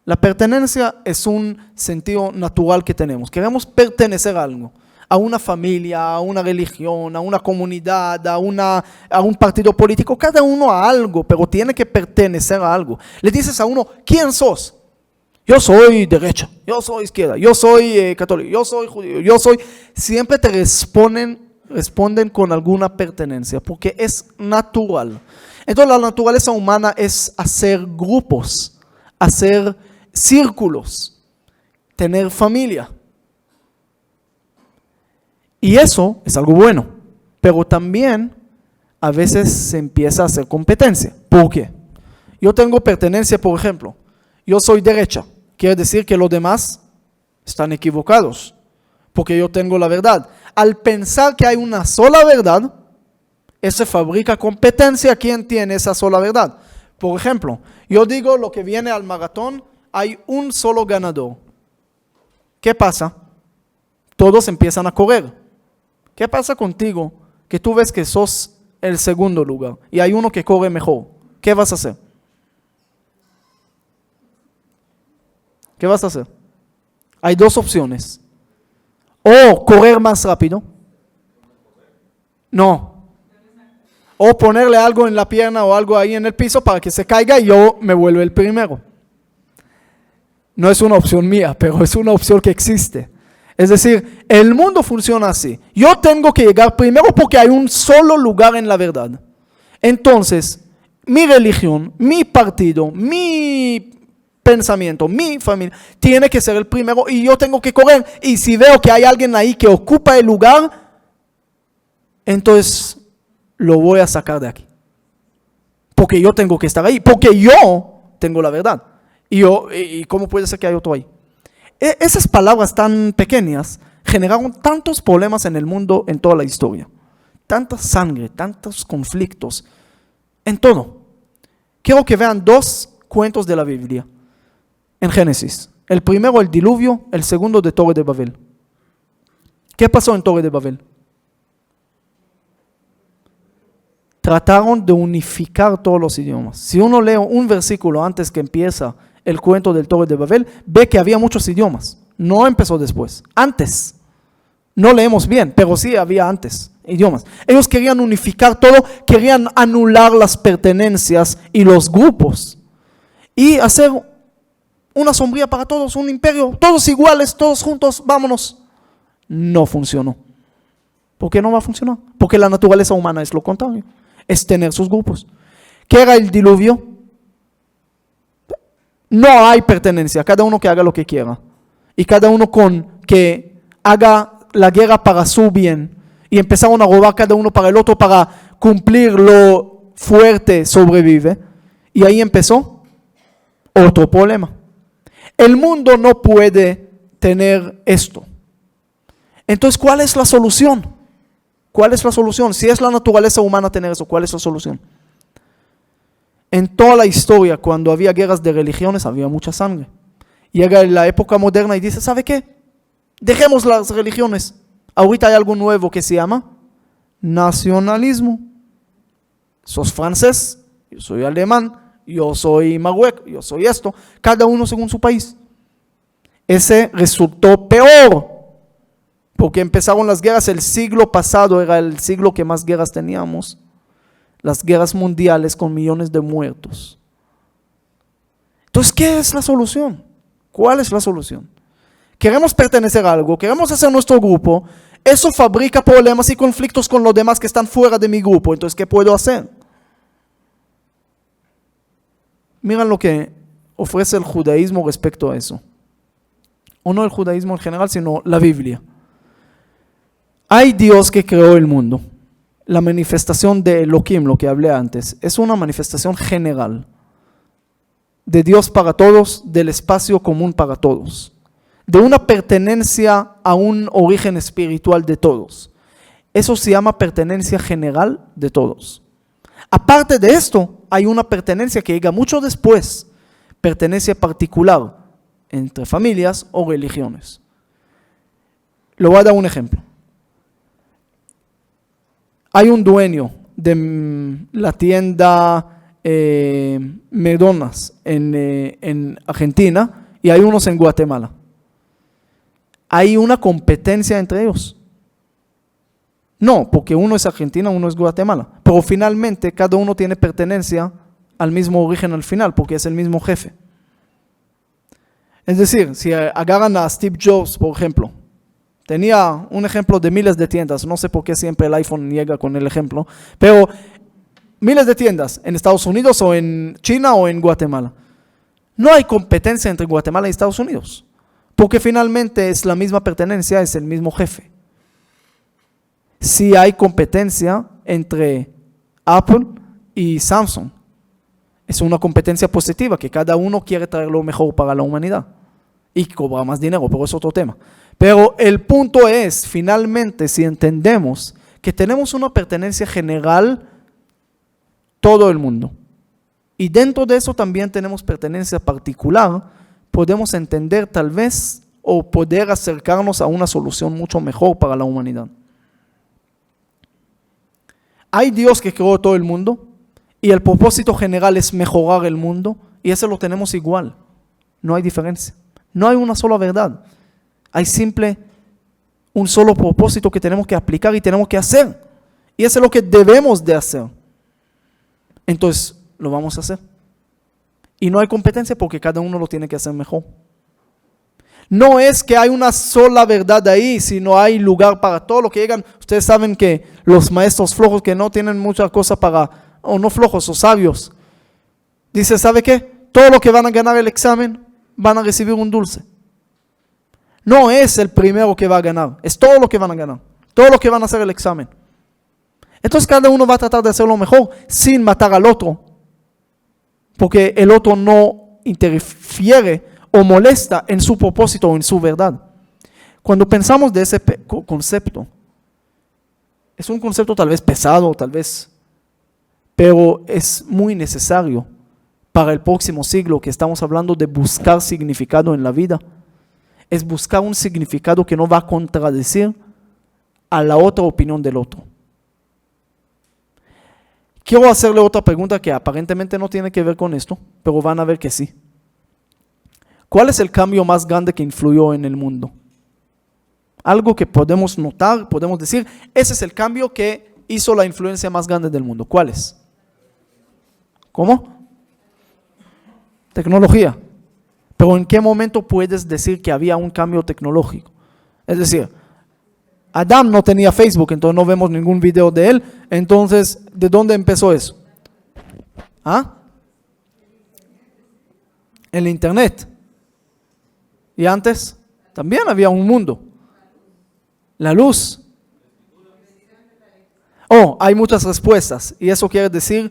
Speaker 1: La pertenencia es un sentido natural que tenemos. Queremos pertenecer a algo, a una familia, a una religión, a una comunidad, a un partido político, cada uno a algo, pero tiene que pertenecer a algo. Le dices a uno, ¿quién sos? Yo soy derecha, yo soy izquierda, yo soy católico, yo soy judío, yo soy... Siempre te responden con alguna pertenencia, porque es natural. Entonces la naturaleza humana es hacer grupos, hacer círculos, tener familia. Y eso es algo bueno, pero también a veces se empieza a hacer competencia. ¿Por qué? Yo tengo pertenencia, por ejemplo, yo soy derecha, quiere decir que los demás están equivocados, porque yo tengo la verdad. Al pensar que hay una sola verdad, eso fabrica competencia. ¿Quién tiene esa sola verdad? Por ejemplo, yo digo lo que viene al maratón, hay un solo ganador. ¿Qué pasa? todos empiezan a correr. ¿Qué pasa contigo? Que tú ves que sos el segundo lugar y hay uno que corre mejor. ¿Qué vas a hacer? ¿Qué vas a hacer? Hay dos opciones. O correr más rápido. No. O ponerle algo en la pierna o algo ahí en el piso para que se caiga y yo me vuelvo el primero. No es una opción mía, pero es una opción que existe. Es decir, el mundo funciona así. Yo tengo que llegar primero porque hay un solo lugar en la verdad. Entonces, mi religión, mi partido, mi pensamiento, mi familia, tiene que ser el primero y yo tengo que correr. Y si veo que hay alguien ahí que ocupa el lugar, entonces lo voy a sacar de aquí. Porque yo tengo que estar ahí, porque yo tengo la verdad. ¿Y cómo puede ser que hay otro ahí? Esas palabras tan pequeñas generaron tantos problemas en el mundo en toda la historia. Tanta sangre, tantos conflictos, en todo. Quiero que vean dos cuentos de la Biblia en Génesis. El primero, el diluvio, el segundo, de Torre de Babel. ¿Qué pasó en Torre de Babel? Trataron de unificar todos los idiomas. Si uno lee un versículo antes que empieza el cuento del Torre de Babel, ve que había muchos idiomas. No empezó después, antes. No leemos bien, pero sí había antes idiomas. Ellos querían unificar todo, querían anular las pertenencias y los grupos y hacer una sombría para todos, un imperio, todos iguales, todos juntos, vámonos. No funcionó. ¿Por qué no va a funcionar? Porque la naturaleza humana es lo contrario, es tener sus grupos. ¿Qué era el diluvio? No hay pertenencia, cada uno que haga lo que quiera. Y cada uno que haga la guerra para su bien. Y empezaron a robar cada uno para el otro para cumplir lo fuerte sobrevive. Y ahí empezó otro problema. El mundo no puede tener esto. Entonces, ¿cuál es la solución? ¿Cuál es la solución? Si es la naturaleza humana tener eso, ¿cuál es la solución? En toda la historia, cuando había guerras de religiones, había mucha sangre. Llega la época moderna y dice, ¿sabe qué? Dejemos las religiones. Ahorita hay algo nuevo que se llama nacionalismo. Sos francés, yo soy alemán, yo soy Marruecos, yo soy esto. Cada uno según su país. Ese resultó peor. Porque empezaron las guerras, el siglo pasado era el siglo que más guerras teníamos. Las guerras mundiales con millones de muertos. Entonces, ¿qué es la solución? ¿Cuál es la solución? Queremos pertenecer a algo, queremos hacer nuestro grupo, eso fabrica problemas y conflictos con los demás que están fuera de mi grupo. Entonces, ¿qué puedo hacer? Miren lo que ofrece el judaísmo respecto a eso. O no el judaísmo en general, sino la Biblia. Hay Dios que creó el mundo. La manifestación de Elohim, lo que hablé antes, es una manifestación general de Dios para todos, del espacio común para todos, de una pertenencia a un origen espiritual de todos. Eso se llama pertenencia general de todos. Aparte de esto, hay una pertenencia que llega mucho después, pertenencia particular entre familias o religiones. Le voy a dar un ejemplo. Hay un dueño de la tienda McDonald's en Argentina y hay unos en Guatemala. Hay una competencia entre ellos. No, porque uno es Argentina, uno es Guatemala. Pero finalmente cada uno tiene pertenencia al mismo origen al final, porque es el mismo jefe. Es decir, si agarran a Steve Jobs, por ejemplo, tenía un ejemplo de miles de tiendas, no sé por qué siempre el iPhone llega con el ejemplo, pero miles de tiendas en Estados Unidos o en China o en Guatemala. No hay competencia entre Guatemala y Estados Unidos, porque finalmente es la misma pertenencia, es el mismo jefe. Sí hay competencia entre Apple y Samsung. Es una competencia positiva, que cada uno quiere traer lo mejor para la humanidad y cobrar más dinero, pero es otro tema. Pero el punto es, finalmente, si entendemos que tenemos una pertenencia general, todo el mundo, y dentro de eso también tenemos pertenencia particular, podemos entender tal vez o poder acercarnos a una solución mucho mejor para la humanidad. Hay Dios que creó todo el mundo y el propósito general es mejorar el mundo y ese lo tenemos igual. No hay diferencia. No hay una sola verdad. Hay un solo propósito que tenemos que aplicar y tenemos que hacer. Y eso es lo que debemos de hacer. Entonces, lo vamos a hacer. Y no hay competencia porque cada uno lo tiene que hacer mejor. No es que hay una sola verdad ahí, sino hay lugar para todo lo que llegan. Ustedes saben que los maestros flojos que no tienen mucha cosa o no flojos o sabios, dice, ¿sabe qué? Todo lo que van a ganar el examen, van a recibir un dulce. No es el primero que va a ganar, es todo lo que van a ganar, todo lo que van a hacer el examen. Entonces cada uno va a tratar de hacerlo mejor sin matar al otro, porque el otro no interfiere o molesta en su propósito o en su verdad. Cuando pensamos de ese concepto, es un concepto tal vez pesado, pero es muy necesario para el próximo siglo que estamos hablando de buscar significado en la vida. Es buscar un significado que no va a contradecir a la otra opinión del otro. Quiero hacerle otra pregunta que aparentemente no tiene que ver con esto, pero van a ver que sí. ¿Cuál es el cambio más grande que influyó en el mundo? Algo que podemos notar, podemos decir, ese es el cambio que hizo la influencia más grande del mundo. ¿Cuál es? ¿Cómo? Tecnología. Pero ¿en qué momento puedes decir que había un cambio tecnológico? Es decir, Adán no tenía Facebook, entonces no vemos ningún video de él. Entonces, ¿de dónde empezó eso? ¿Ah? El internet. Y antes también había un mundo. La luz. Hay muchas respuestas. Y eso quiere decir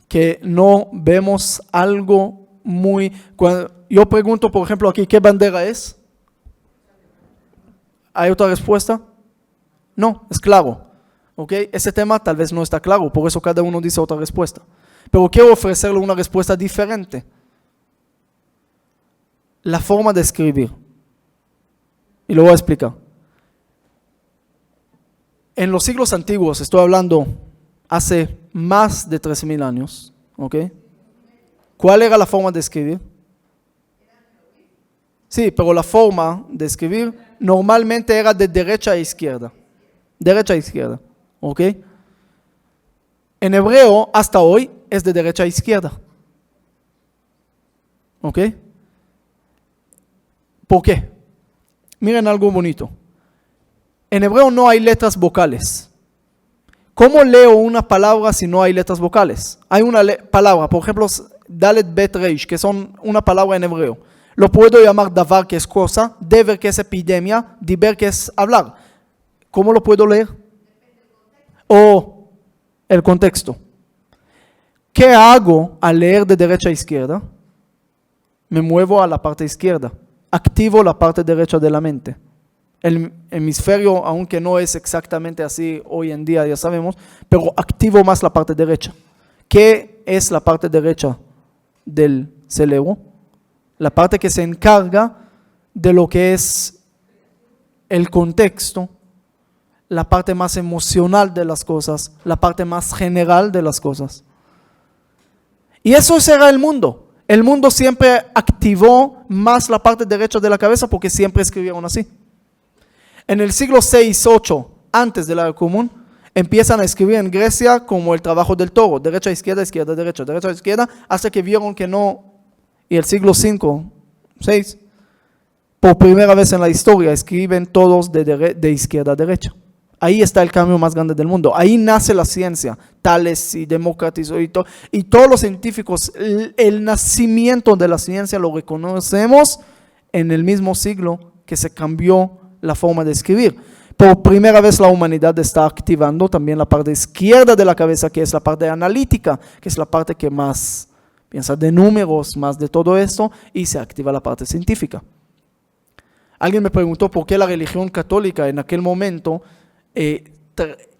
Speaker 1: que no vemos algo muy... Yo pregunto, por ejemplo, aquí, ¿qué bandera es? ¿Hay otra respuesta? No, es claro. ¿Okay? Ese tema tal vez no está claro, por eso cada uno dice otra respuesta. Pero quiero ofrecerle una respuesta diferente. La forma de escribir. Y lo voy a explicar. En los siglos antiguos, estoy hablando hace más de 3,000 años, ¿ok? ¿Cuál era la forma de escribir? Sí, pero la forma de escribir normalmente era de derecha a izquierda. Derecha a izquierda, ¿ok? En hebreo, hasta hoy, es de derecha a izquierda. ¿Ok? ¿Por qué? Miren algo bonito. En hebreo no hay letras vocales. ¿Cómo leo una palabra si no hay letras vocales? Hay una palabra, por ejemplo, Dalet Bet Reish, que son una palabra en hebreo. Lo puedo llamar Davar, que es cosa, Dever, que es epidemia, Diber, que es hablar. ¿Cómo lo puedo leer? O el contexto. ¿Qué hago al leer de derecha a izquierda? Me muevo a la parte izquierda. Activo la parte derecha de la mente. El hemisferio, aunque no es exactamente así hoy en día, ya sabemos, pero activo más la parte derecha. ¿Qué es la parte derecha del cerebro? La parte que se encarga de lo que es el contexto, la parte más emocional de las cosas, la parte más general de las cosas. Y eso será el mundo. El mundo siempre activó más la parte derecha de la cabeza porque siempre escribieron así. En el siglo 6, 8, antes de la era común, empiezan a escribir en Grecia como el trabajo del toro, derecha, izquierda, izquierda, derecha, izquierda, hasta que vieron que no. Y el siglo 5, 6, por primera vez en la historia, escriben todos de izquierda a derecha. Ahí está el cambio más grande del mundo. Ahí nace la ciencia, Tales y Demócritus y todos los científicos. El nacimiento de la ciencia lo reconocemos en el mismo siglo que se cambió la forma de escribir. Por primera vez la humanidad está activando también la parte izquierda de la cabeza, que es la parte analítica, que es la parte que más piensa de números, más de todo esto, y se activa la parte científica. Alguien me preguntó por qué la religión católica en aquel momento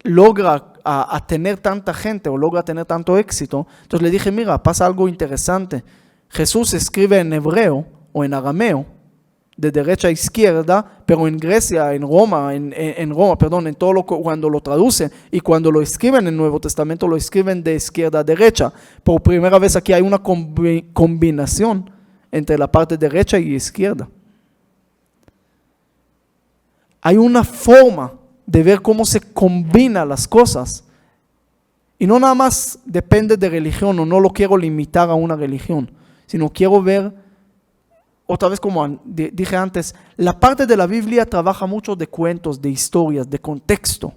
Speaker 1: logra a tener tanta gente o logra tener tanto éxito. Entonces le dije, mira, pasa algo interesante. Jesús escribe en hebreo o en arameo, de derecha a izquierda, pero en Grecia, en Roma, en todo cuando lo traducen y cuando lo escriben en el Nuevo Testamento, lo escriben de izquierda a derecha. Por primera vez aquí hay una combinación entre la parte derecha y izquierda. Hay una forma de ver cómo se combinan las cosas. Y no nada más depende de religión, o no lo quiero limitar a una religión, sino quiero ver, otra vez como dije antes, la parte de la Biblia trabaja mucho de cuentos, de historias, de contexto,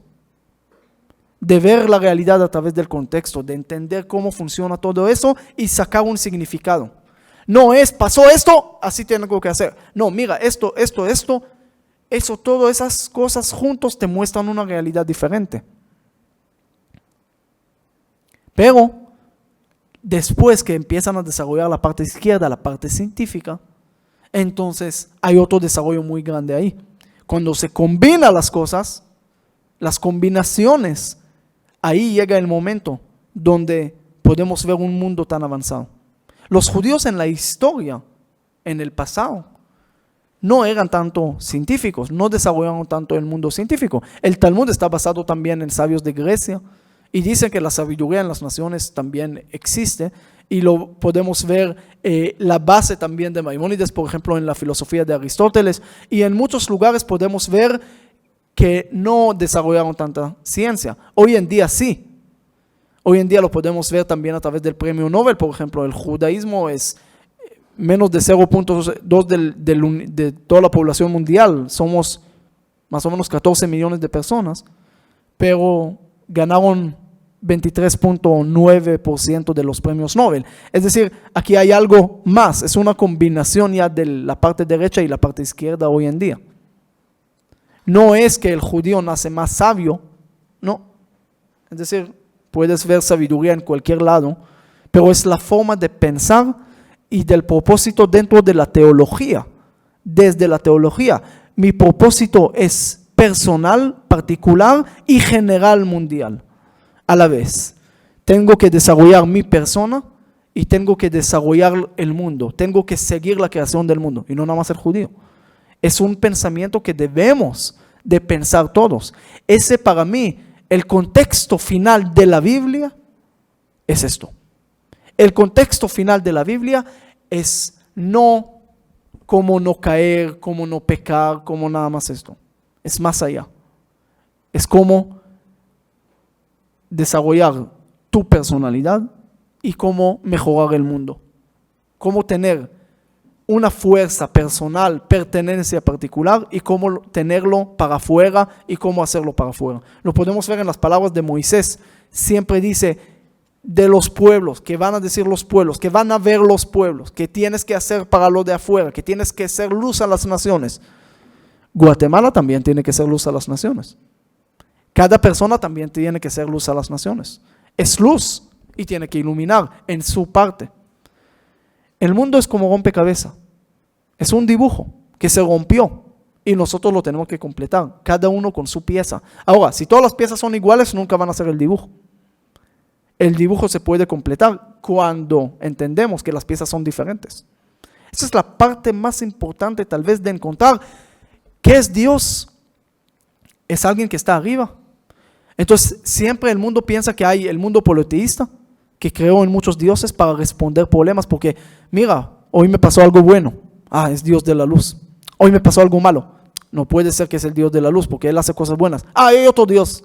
Speaker 1: de ver la realidad a través del contexto, de entender cómo funciona todo eso y sacar un significado. No es, pasó esto, así tengo que hacer. No, mira, esto, eso, todas esas cosas juntos te muestran una realidad diferente. Pero después que empiezan a desarrollar la parte izquierda, la parte científica, entonces hay otro desarrollo muy grande ahí. Cuando se combinan las cosas, las combinaciones, ahí llega el momento donde podemos ver un mundo tan avanzado. Los judíos en la historia, en el pasado, no eran tanto científicos, no desarrollaron tanto el mundo científico. El Talmud está basado también en sabios de Grecia y dicen que la sabiduría en las naciones también existe y lo podemos ver la base también de Maimónides, por ejemplo, en la filosofía de Aristóteles, y en muchos lugares podemos ver que no desarrollaron tanta ciencia. Hoy en día sí. Hoy en día lo podemos ver también a través del premio Nobel, por ejemplo. El judaísmo es menos de 0.2 de toda la población mundial. Somos más o menos 14 millones de personas, pero ganaron 23.9% de los premios Nobel. Es decir, aquí hay algo más, es una combinación ya de la parte derecha y la parte izquierda hoy en día. No es que el judío nace más sabio, no. Es decir, puedes ver sabiduría en cualquier lado, pero es la forma de pensar y del propósito dentro de la teología. Desde la teología, mi propósito es personal, particular y general mundial. A la vez, tengo que desarrollar mi persona y tengo que desarrollar el mundo, tengo que seguir la creación del mundo y no nada más el judío. Es un pensamiento que debemos de pensar todos. Ese para mí, el contexto final de la Biblia es esto. El contexto final de la Biblia es no cómo no caer, cómo no pecar, cómo nada más esto. Es más allá. Es cómo desarrollar tu personalidad y cómo mejorar el mundo. Cómo tener una fuerza personal, pertenencia particular y cómo tenerlo para afuera y cómo hacerlo para afuera. Lo podemos ver en las palabras de Moisés. Siempre dice de los pueblos, que van a decir los pueblos, que van a ver los pueblos, que tienes que hacer para lo de afuera, que tienes que ser luz a las naciones. Guatemala también tiene que ser luz a las naciones. Cada persona también tiene que ser luz a las naciones. Es luz y tiene que iluminar en su parte. El mundo es como rompecabezas. Es un dibujo que se rompió y nosotros lo tenemos que completar, cada uno con su pieza. Ahora, si todas las piezas son iguales, nunca van a ser el dibujo. El dibujo se puede completar cuando entendemos que las piezas son diferentes. Esa es la parte más importante tal vez de encontrar qué es Dios. ¿Es alguien que está arriba? Entonces siempre el mundo piensa que hay el mundo politeísta, que creó en muchos dioses para responder problemas, porque mira, hoy me pasó algo bueno, es Dios de la luz. Hoy me pasó algo malo, no puede ser que es el Dios de la luz, porque Él hace cosas buenas. Hay otro Dios.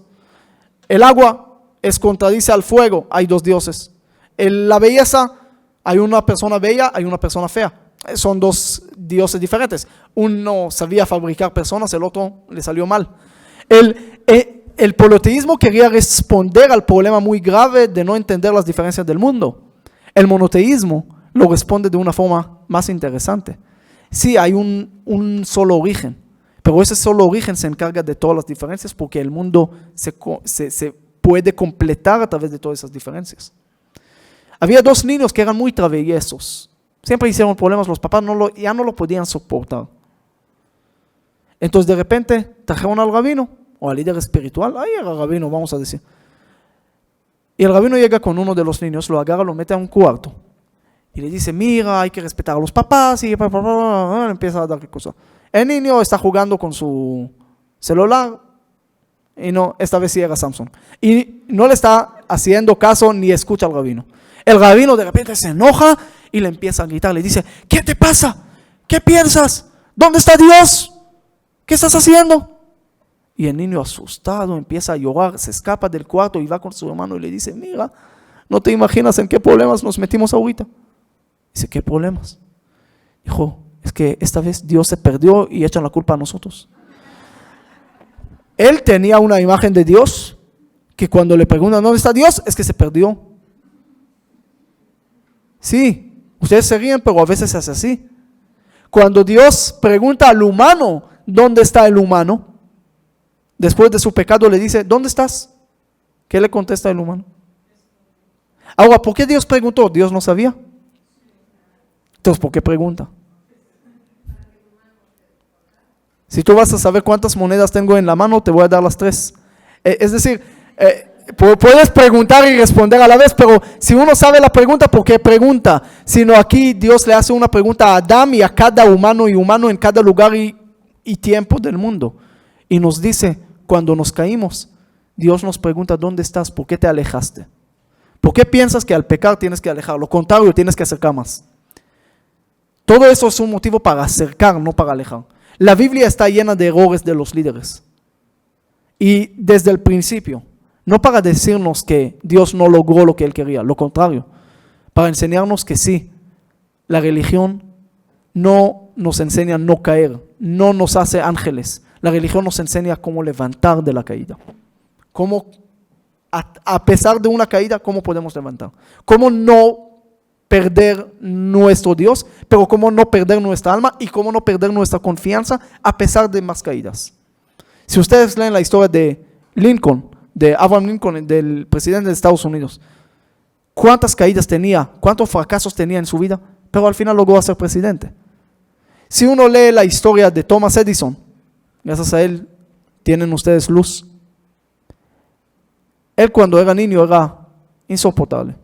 Speaker 1: El agua contradice al fuego, hay dos dioses. La belleza, hay una persona bella, hay una persona fea. Son dos dioses diferentes. Uno sabía fabricar personas, el otro le salió mal. El politeísmo quería responder al problema muy grave de no entender las diferencias del mundo. El monoteísmo lo responde de una forma más interesante. Sí, hay un solo origen, pero ese solo origen se encarga de todas las diferencias porque el mundo se puede completar a través de todas esas diferencias. Había dos niños que eran muy traviesos. Siempre hicieron problemas, los papás ya no lo podían soportar. Entonces de repente trajeron al rabino o al líder espiritual, ahí era el rabino, vamos a decir. Y el rabino llega con uno de los niños, lo agarra, lo mete a un cuarto y le dice, mira, hay que respetar a los papás, y empieza a dar qué cosa. El niño está jugando con su celular, y no, esta vez sí era Samsung, y no le está haciendo caso ni escucha al rabino. El rabino de repente se enoja y le empieza a gritar, le dice, ¿qué te pasa? ¿Qué piensas? ¿Dónde está Dios? ¿Qué estás haciendo? Y el niño asustado empieza a llorar, se escapa del cuarto y va con su hermano y le dice, mira, no te imaginas en qué problemas nos metimos ahorita. Dice, ¿qué problemas? Dijo, es que esta vez Dios se perdió y echan la culpa a nosotros. Él tenía una imagen de Dios que cuando le preguntan ¿dónde está Dios? Es que se perdió. Sí, ustedes se ríen, pero a veces se hace así. Cuando Dios pregunta al humano ¿dónde está el humano? Después de su pecado le dice ¿dónde estás? ¿Qué le contesta el humano? Ahora, ¿por qué Dios preguntó? ¿Dios no sabía? Entonces, ¿por qué pregunta? Si tú vas a saber cuántas monedas tengo en la mano, te voy a dar las 3. Es decir, puedes preguntar y responder a la vez, pero si uno sabe la pregunta, ¿por qué pregunta? Sino aquí Dios le hace una pregunta a Adán y a cada humano y humano en cada lugar y tiempo del mundo. Y nos dice, cuando nos caímos, Dios nos pregunta, ¿dónde estás? ¿Por qué te alejaste? ¿Por qué piensas que al pecar tienes que alejar? Lo contrario, tienes que acercar más. Todo eso es un motivo para acercar, no para alejar. La Biblia está llena de errores de los líderes. Y desde el principio, no para decirnos que Dios no logró lo que Él quería, lo contrario, para enseñarnos que sí, la religión no nos enseña a no caer, no nos hace ángeles. La religión nos enseña cómo levantar de la caída. Cómo, a pesar de una caída, cómo podemos levantar. Cómo no perder nuestro Dios, pero cómo no perder nuestra alma y cómo no perder nuestra confianza a pesar de más caídas. Si ustedes leen la historia de Lincoln, de Abraham Lincoln, del presidente de Estados Unidos, cuántas caídas tenía, cuántos fracasos tenía en su vida, pero al final logró ser presidente. Si uno lee la historia de Thomas Edison, gracias a él tienen ustedes luz. Él cuando era niño era insoportable.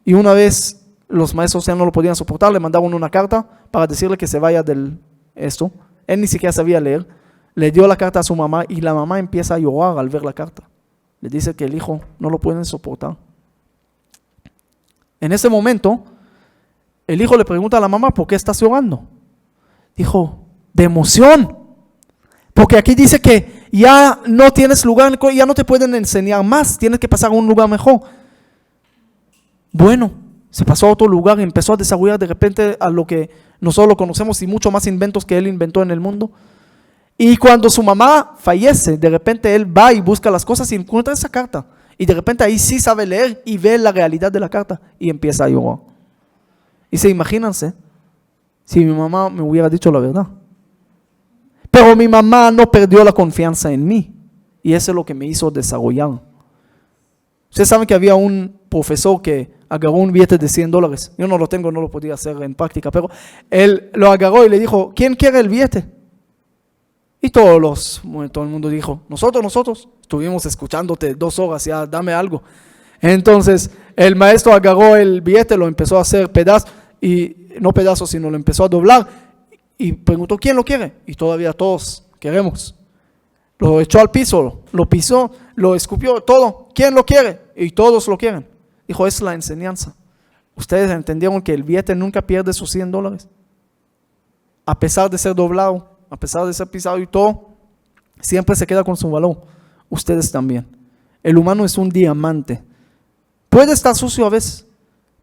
Speaker 1: Y una vez los maestros ya no lo podían soportar, le mandaron una carta para decirle que se vaya del esto. Él ni siquiera sabía leer. Le dio la carta a su mamá y la mamá empieza a llorar al ver la carta. Le dice que el hijo no lo pueden soportar. En ese momento, el hijo le pregunta a la mamá, ¿por qué estás llorando? Dijo, de emoción. Porque aquí dice que ya no tienes lugar, ya no te pueden enseñar más, tienes que pasar a un lugar mejor. Bueno, se pasó a otro lugar y empezó a desarrollar de repente a lo que nosotros lo conocemos y mucho más inventos que él inventó en el mundo. Y cuando su mamá fallece, de repente él va y busca las cosas y encuentra esa carta. Y de repente ahí sí sabe leer y ve la realidad de la carta y empieza a llorar. Y se imagínense si mi mamá me hubiera dicho la verdad. Pero mi mamá no perdió la confianza en mí y eso es lo que me hizo desarrollar. Ustedes saben que había un profesor que agarró un billete de $100. Yo no lo tengo, no lo podía hacer en práctica, pero él lo agarró y le dijo, ¿quién quiere el billete? Y todo el mundo dijo, nosotros. Estuvimos escuchándote 2 horas, ya dame algo. Entonces el maestro agarró el billete, lo empezó a hacer pedazos, y no pedazos, sino lo empezó a doblar y preguntó, ¿quién lo quiere? Y todavía todos queremos. Lo echó al piso, lo pisó, lo escupió, todo. ¿Quién lo quiere? Y todos lo quieren. Dijo, es la enseñanza. Ustedes entendieron que el billete nunca pierde sus $100. A pesar de ser doblado, a pesar de ser pisado y todo, siempre se queda con su valor. Ustedes también. El humano es un diamante. Puede estar sucio a veces,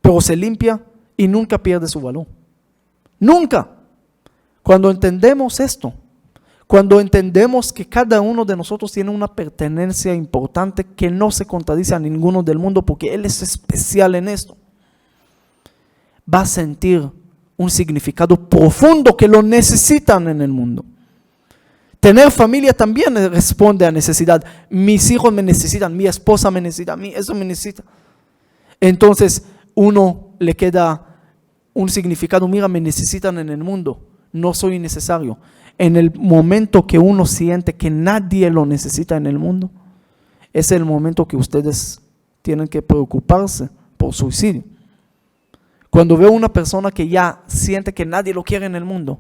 Speaker 1: pero se limpia y nunca pierde su valor. Nunca. Cuando entendemos esto, cuando entendemos que cada uno de nosotros tiene una pertenencia importante que no se contradice a ninguno del mundo porque Él es especial en esto, va a sentir un significado profundo que lo necesitan en el mundo. Tener familia también responde a necesidad. Mis hijos me necesitan, mi esposa me necesita, a mí eso me necesita. Entonces uno le queda un significado, mira, me necesitan en el mundo, no soy necesario. En el momento que uno siente que nadie lo necesita en el mundo, es el momento que ustedes tienen que preocuparse por suicidio. Cuando veo una persona que ya siente que nadie lo quiere en el mundo,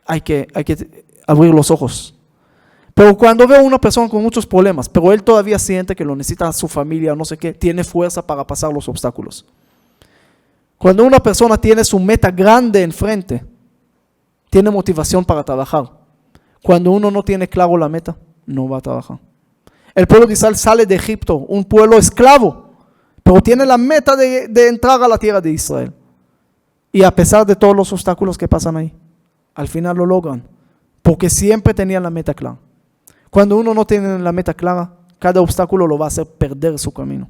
Speaker 1: hay que abrir los ojos. Pero cuando veo una persona con muchos problemas, pero él todavía siente que lo necesita su familia o no sé qué, tiene fuerza para pasar los obstáculos. Cuando una persona tiene su meta grande enfrente, tiene motivación para trabajar. Cuando uno no tiene claro la meta, no va a trabajar. El pueblo de Israel sale de Egipto, un pueblo esclavo, pero tiene la meta de entrar a la tierra de Israel. Y a pesar de todos los obstáculos que pasan ahí, al final lo logran, porque siempre tenían la meta clara. Cuando uno no tiene la meta clara, cada obstáculo lo va a hacer perder su camino.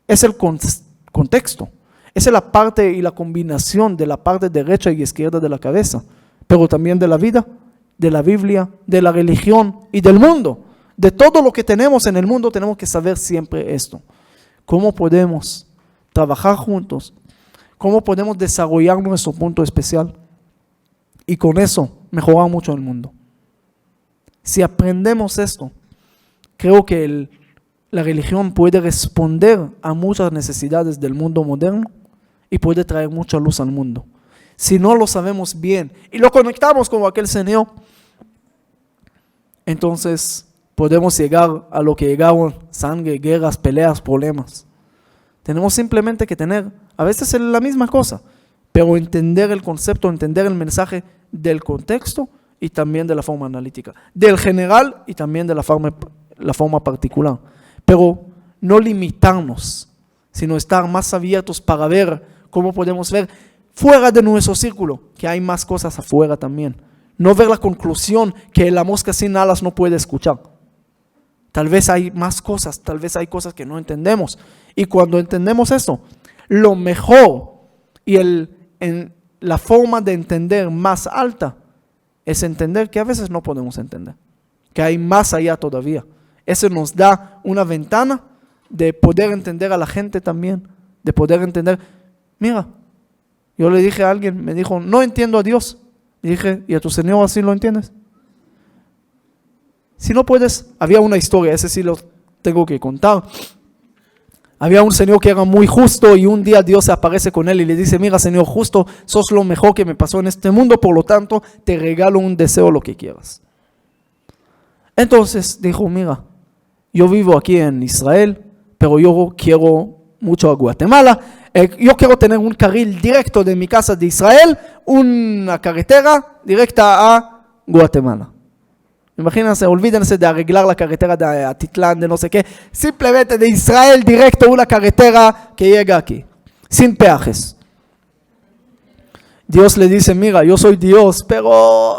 Speaker 1: Es el contexto. Esa es la parte y la combinación de la parte derecha y izquierda de la cabeza, pero también de la vida, de la Biblia, de la religión y del mundo. De todo lo que tenemos en el mundo tenemos que saber siempre esto. ¿Cómo podemos trabajar juntos? ¿Cómo podemos desarrollar nuestro punto especial? Y con eso mejorar mucho el mundo. Si aprendemos esto, creo que la religión puede responder a muchas necesidades del mundo moderno y puede traer mucha luz al mundo. Si no lo sabemos bien y lo conectamos con aquel Señor, entonces podemos llegar a lo que llegaron: sangre, guerras, peleas, problemas. Tenemos simplemente que tener, a veces es la misma cosa, pero entender el concepto, entender el mensaje del contexto y también de la forma analítica, del general y también de la forma particular. Pero no limitarnos, sino estar más abiertos para ver cómo podemos ver fuera de nuestro círculo, que hay más cosas afuera también. No ver la conclusión que la mosca sin alas no puede escuchar. Tal vez hay más cosas, tal vez hay cosas que no entendemos. Y cuando entendemos eso, lo mejor y la forma de entender más alta es entender que a veces no podemos entender, que hay más allá todavía. Eso nos da una ventana de poder entender a la gente también, de poder entender. Mira, yo le dije a alguien, me dijo, no entiendo a Dios. Y dije, ¿y a tu Señor así lo entiendes? Si no puedes, había una historia, ese sí lo tengo que contar. Había un señor que era muy justo y un día Dios se aparece con él y le dice: mira, Señor justo, sos lo mejor que me pasó en este mundo, por lo tanto te regalo un deseo, lo que quieras. Entonces dijo: mira, yo vivo aquí en Israel, pero yo quiero mucho a Guatemala. Yo quiero tener un carril directo de mi casa de Israel, una carretera directa a Guatemala. Imagínense, olvídense de arreglar la carretera de Atitlán, de no sé qué, simplemente de Israel directo una carretera que llega aquí, sin peajes. Dios le dice: mira, yo soy Dios, pero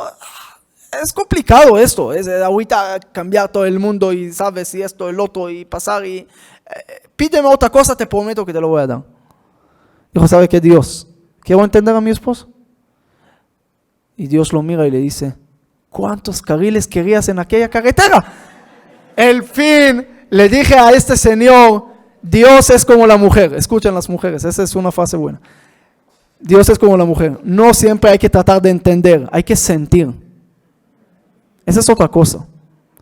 Speaker 1: es complicado esto, es ahorita cambiar todo el mundo y sabes, y esto, el otro, y pasar, y pídeme otra cosa, te prometo que te lo voy a dar. Dijo: ¿sabe qué, Dios? Quiero entender a mi esposo. Y Dios lo mira y le dice: ¿cuántos carriles querías en aquella carretera? El fin, le dije a este señor: Dios es como la mujer. Escuchen las mujeres, esa es una frase buena. Dios es como la mujer. No siempre hay que tratar de entender, hay que sentir. Esa es otra cosa.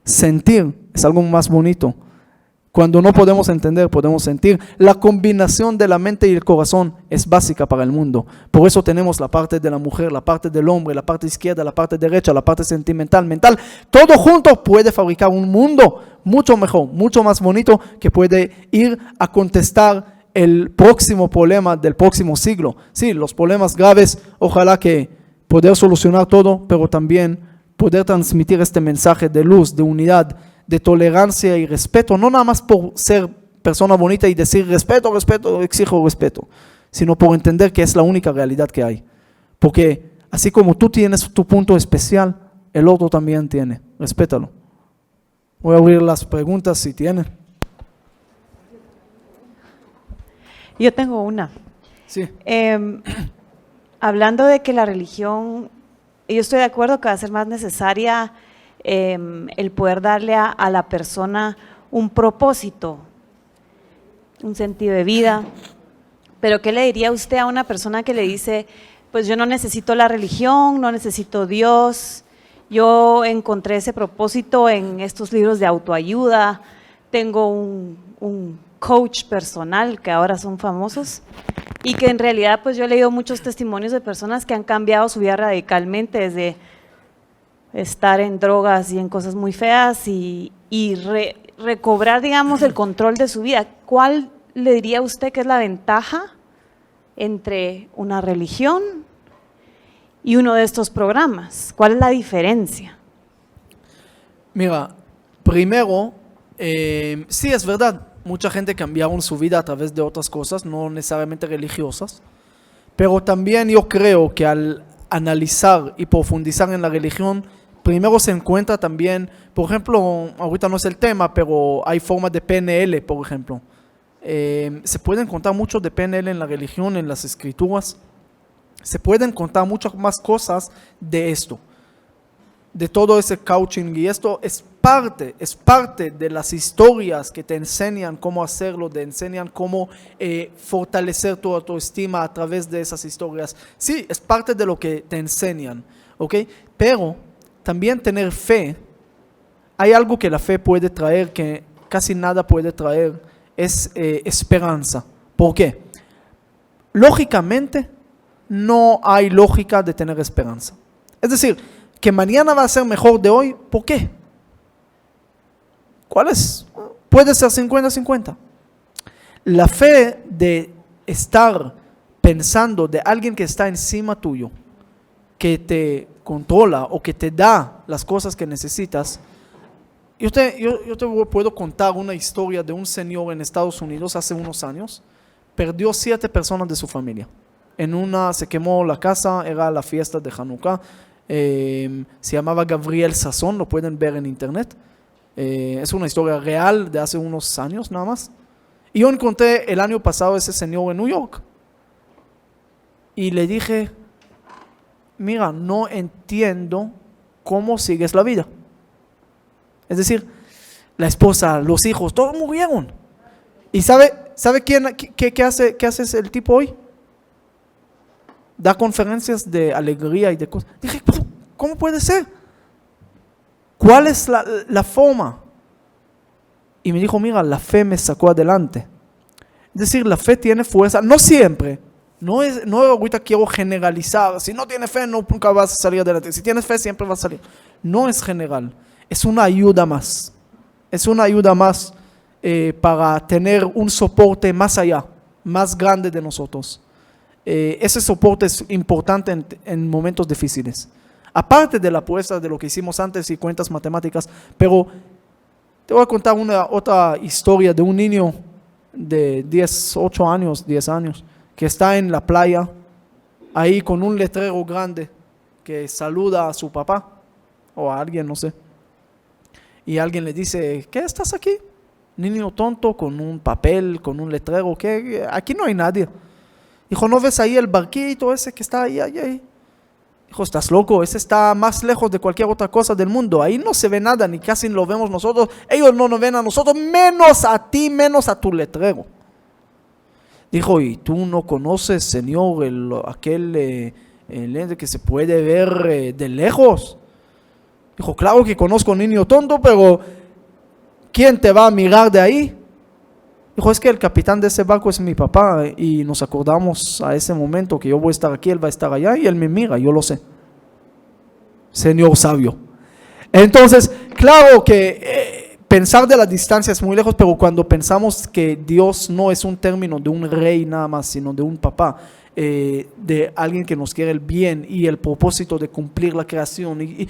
Speaker 1: Sentir es algo más bonito. Cuando no podemos entender, podemos sentir. La combinación de la mente y el corazón es básica para el mundo. Por eso tenemos la parte de la mujer, la parte del hombre, la parte izquierda, la parte derecha, la parte sentimental, mental. Todo junto puede fabricar un mundo mucho mejor, mucho más bonito, que puede ir a contestar el próximo problema del próximo siglo. Sí, los problemas graves, ojalá que poder solucionar todo, pero también poder transmitir este mensaje de luz, de unidad, de tolerancia y respeto, no nada más por ser persona bonita y decir respeto, respeto, exijo respeto, sino por entender que es la única realidad que hay. Porque así como tú tienes tu punto especial, el otro también tiene. Respétalo. Voy a abrir las preguntas si tienen.
Speaker 2: Yo tengo una.
Speaker 1: Sí.
Speaker 2: Hablando de que la religión, yo estoy de acuerdo que va a ser más necesaria el poder darle a la persona un propósito, un sentido de vida. Pero ¿qué le diría usted a una persona que le dice: pues yo no necesito la religión, no necesito Dios, yo encontré ese propósito en estos libros de autoayuda, tengo un coach personal, que ahora son famosos, y que en realidad pues yo he leído muchos testimonios de personas que han cambiado su vida radicalmente desde estar en drogas y en cosas muy feas y recobrar, digamos, el control de su vida. ¿Cuál le diría a usted que es la ventaja entre una religión y uno de estos programas? ¿Cuál es la diferencia?
Speaker 1: Mira, primero, sí es verdad, mucha gente cambiaron su vida a través de otras cosas, no necesariamente religiosas, pero también yo creo que al analizar y profundizar en la religión, primero se encuentra también, por ejemplo, ahorita no es el tema, pero hay formas de PNL, por ejemplo. Se puede encontrar mucho de PNL en la religión, en las escrituras. Se pueden encontrar muchas más cosas de esto, de todo ese coaching, y esto es parte de las historias que te enseñan cómo hacerlo, te enseñan cómo fortalecer tu autoestima a través de esas historias. Sí, es parte de lo que te enseñan, ¿ok? Pero también tener fe, hay algo que la fe puede traer que casi nada puede traer, es esperanza. ¿Por qué? Lógicamente, no hay lógica de tener esperanza. Es decir, que mañana va a ser mejor de hoy, ¿por qué? ¿Cuál es? Puede ser 50-50. La fe de estar pensando de alguien que está encima tuyo, que te controla o que te da las cosas que necesitas. Yo te puedo contar una historia de un señor en Estados Unidos hace unos años. Perdió 7 personas de su familia. En una se quemó la casa, era la fiesta de Hanukkah. Se llamaba Gabriel Sazón, lo pueden ver en internet. Es una historia real de hace unos años nada más. Y yo encontré el año pasado a ese señor en New York. Y le dije, mira, no entiendo cómo sigues la vida. Es decir, la esposa, los hijos, todos murieron. ¿Y sabe qué hace el tipo hoy? Da conferencias de alegría y de cosas. Dije, ¿cómo puede ser? ¿Cuál es la forma? Y me dijo, mira, la fe me sacó adelante. Es decir, la fe tiene fuerza, no siempre. No ahorita quiero generalizar. Si no tienes fe, nunca vas a salir adelante. Si tienes fe, siempre vas a salir. No es general. Es una ayuda más. Es una ayuda más para tener un soporte más allá, más grande de nosotros. Ese soporte es importante en momentos difíciles. Aparte de la apuesta de lo que hicimos antes y cuentas matemáticas, pero te voy a contar otra historia de un niño de 10 años, que está en la playa, ahí con un letrero grande, que saluda a su papá, o a alguien, no sé. Y alguien le dice, ¿qué estás aquí? Niño tonto, con un papel, con un letrero, ¿qué? Aquí no hay nadie. Dijo, ¿no ves ahí el barquito ese que está ahí? Dijo, ¿estás loco? Ese está más lejos de cualquier otra cosa del mundo. Ahí no se ve nada, ni casi lo vemos nosotros. Ellos no nos ven a nosotros, menos a ti, menos a tu letrero. Dijo, ¿y tú no conoces, Señor, aquel lente que se puede ver de lejos? Dijo, claro que conozco, niño tonto, pero ¿quién te va a mirar de ahí? Dijo, es que el capitán de ese barco es mi papá y nos acordamos a ese momento que yo voy a estar aquí, él va a estar allá y él me mira, yo lo sé. Señor sabio. Entonces, claro que pensar de la distancia es muy lejos, pero cuando pensamos que Dios no es un término de un rey nada más, sino de un papá, de alguien que nos quiere el bien y el propósito de cumplir la creación y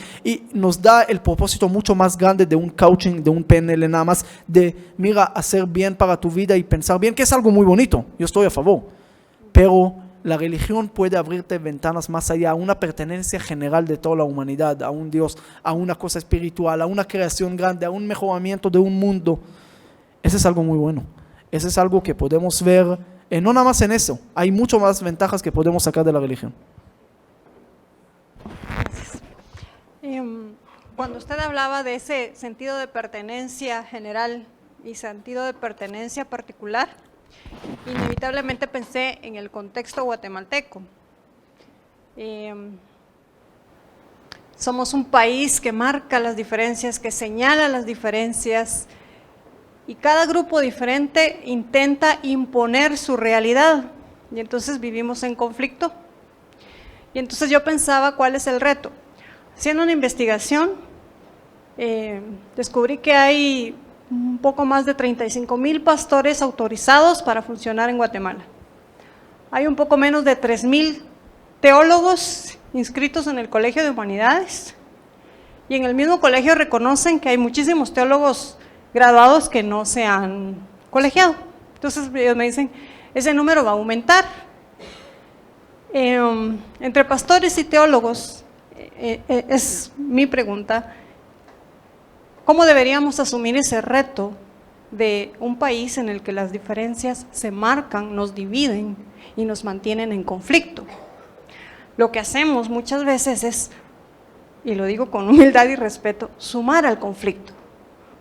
Speaker 1: nos da el propósito mucho más grande de un coaching, de un PNL nada más, de mira, hacer bien para tu vida y pensar bien, que es algo muy bonito, yo estoy a favor, pero la religión puede abrirte ventanas más allá, a una pertenencia general de toda la humanidad, a un Dios, a una cosa espiritual, a una creación grande, a un mejoramiento de un mundo. Ese es algo muy bueno, ese es algo que podemos ver. No nada más en eso, hay mucho más ventajas que podemos sacar de la religión.
Speaker 3: Cuando usted hablaba de ese sentido de pertenencia general y sentido de pertenencia particular, inevitablemente pensé en el contexto guatemalteco. Somos un país que marca las diferencias, que señala las diferencias, y cada grupo diferente intenta imponer su realidad, y entonces vivimos en conflicto. Y entonces yo pensaba, ¿cuál es el reto? Haciendo una investigación, descubrí que hay un poco más de 35,000 pastores autorizados para funcionar en Guatemala. Hay un poco menos de 3,000 teólogos inscritos en el Colegio de Humanidades, y en el mismo colegio reconocen que hay muchísimos teólogos graduados que no se han colegiado. Entonces ellos me dicen, ese número va a aumentar. Entre pastores y teólogos, es mi pregunta, ¿cómo deberíamos asumir ese reto de un país en el que las diferencias se marcan, nos dividen y nos mantienen en conflicto? Lo que hacemos muchas veces es, y lo digo con humildad y respeto, sumar al conflicto,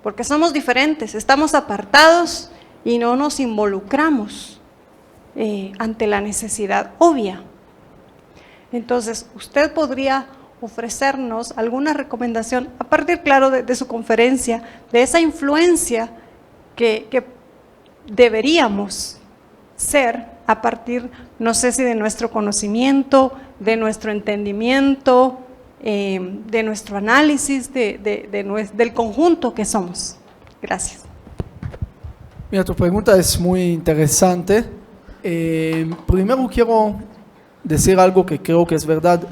Speaker 3: porque somos diferentes, estamos apartados y no nos involucramos ante la necesidad obvia. Entonces, usted podría ofrecernos alguna recomendación, a partir, claro, de su conferencia, de esa influencia que deberíamos ser a partir, no sé si de nuestro conocimiento, de nuestro entendimiento, de nuestro análisis, del conjunto que somos. Gracias.
Speaker 1: Mira, tu pregunta es muy interesante. Primero quiero decir algo que creo que es verdad.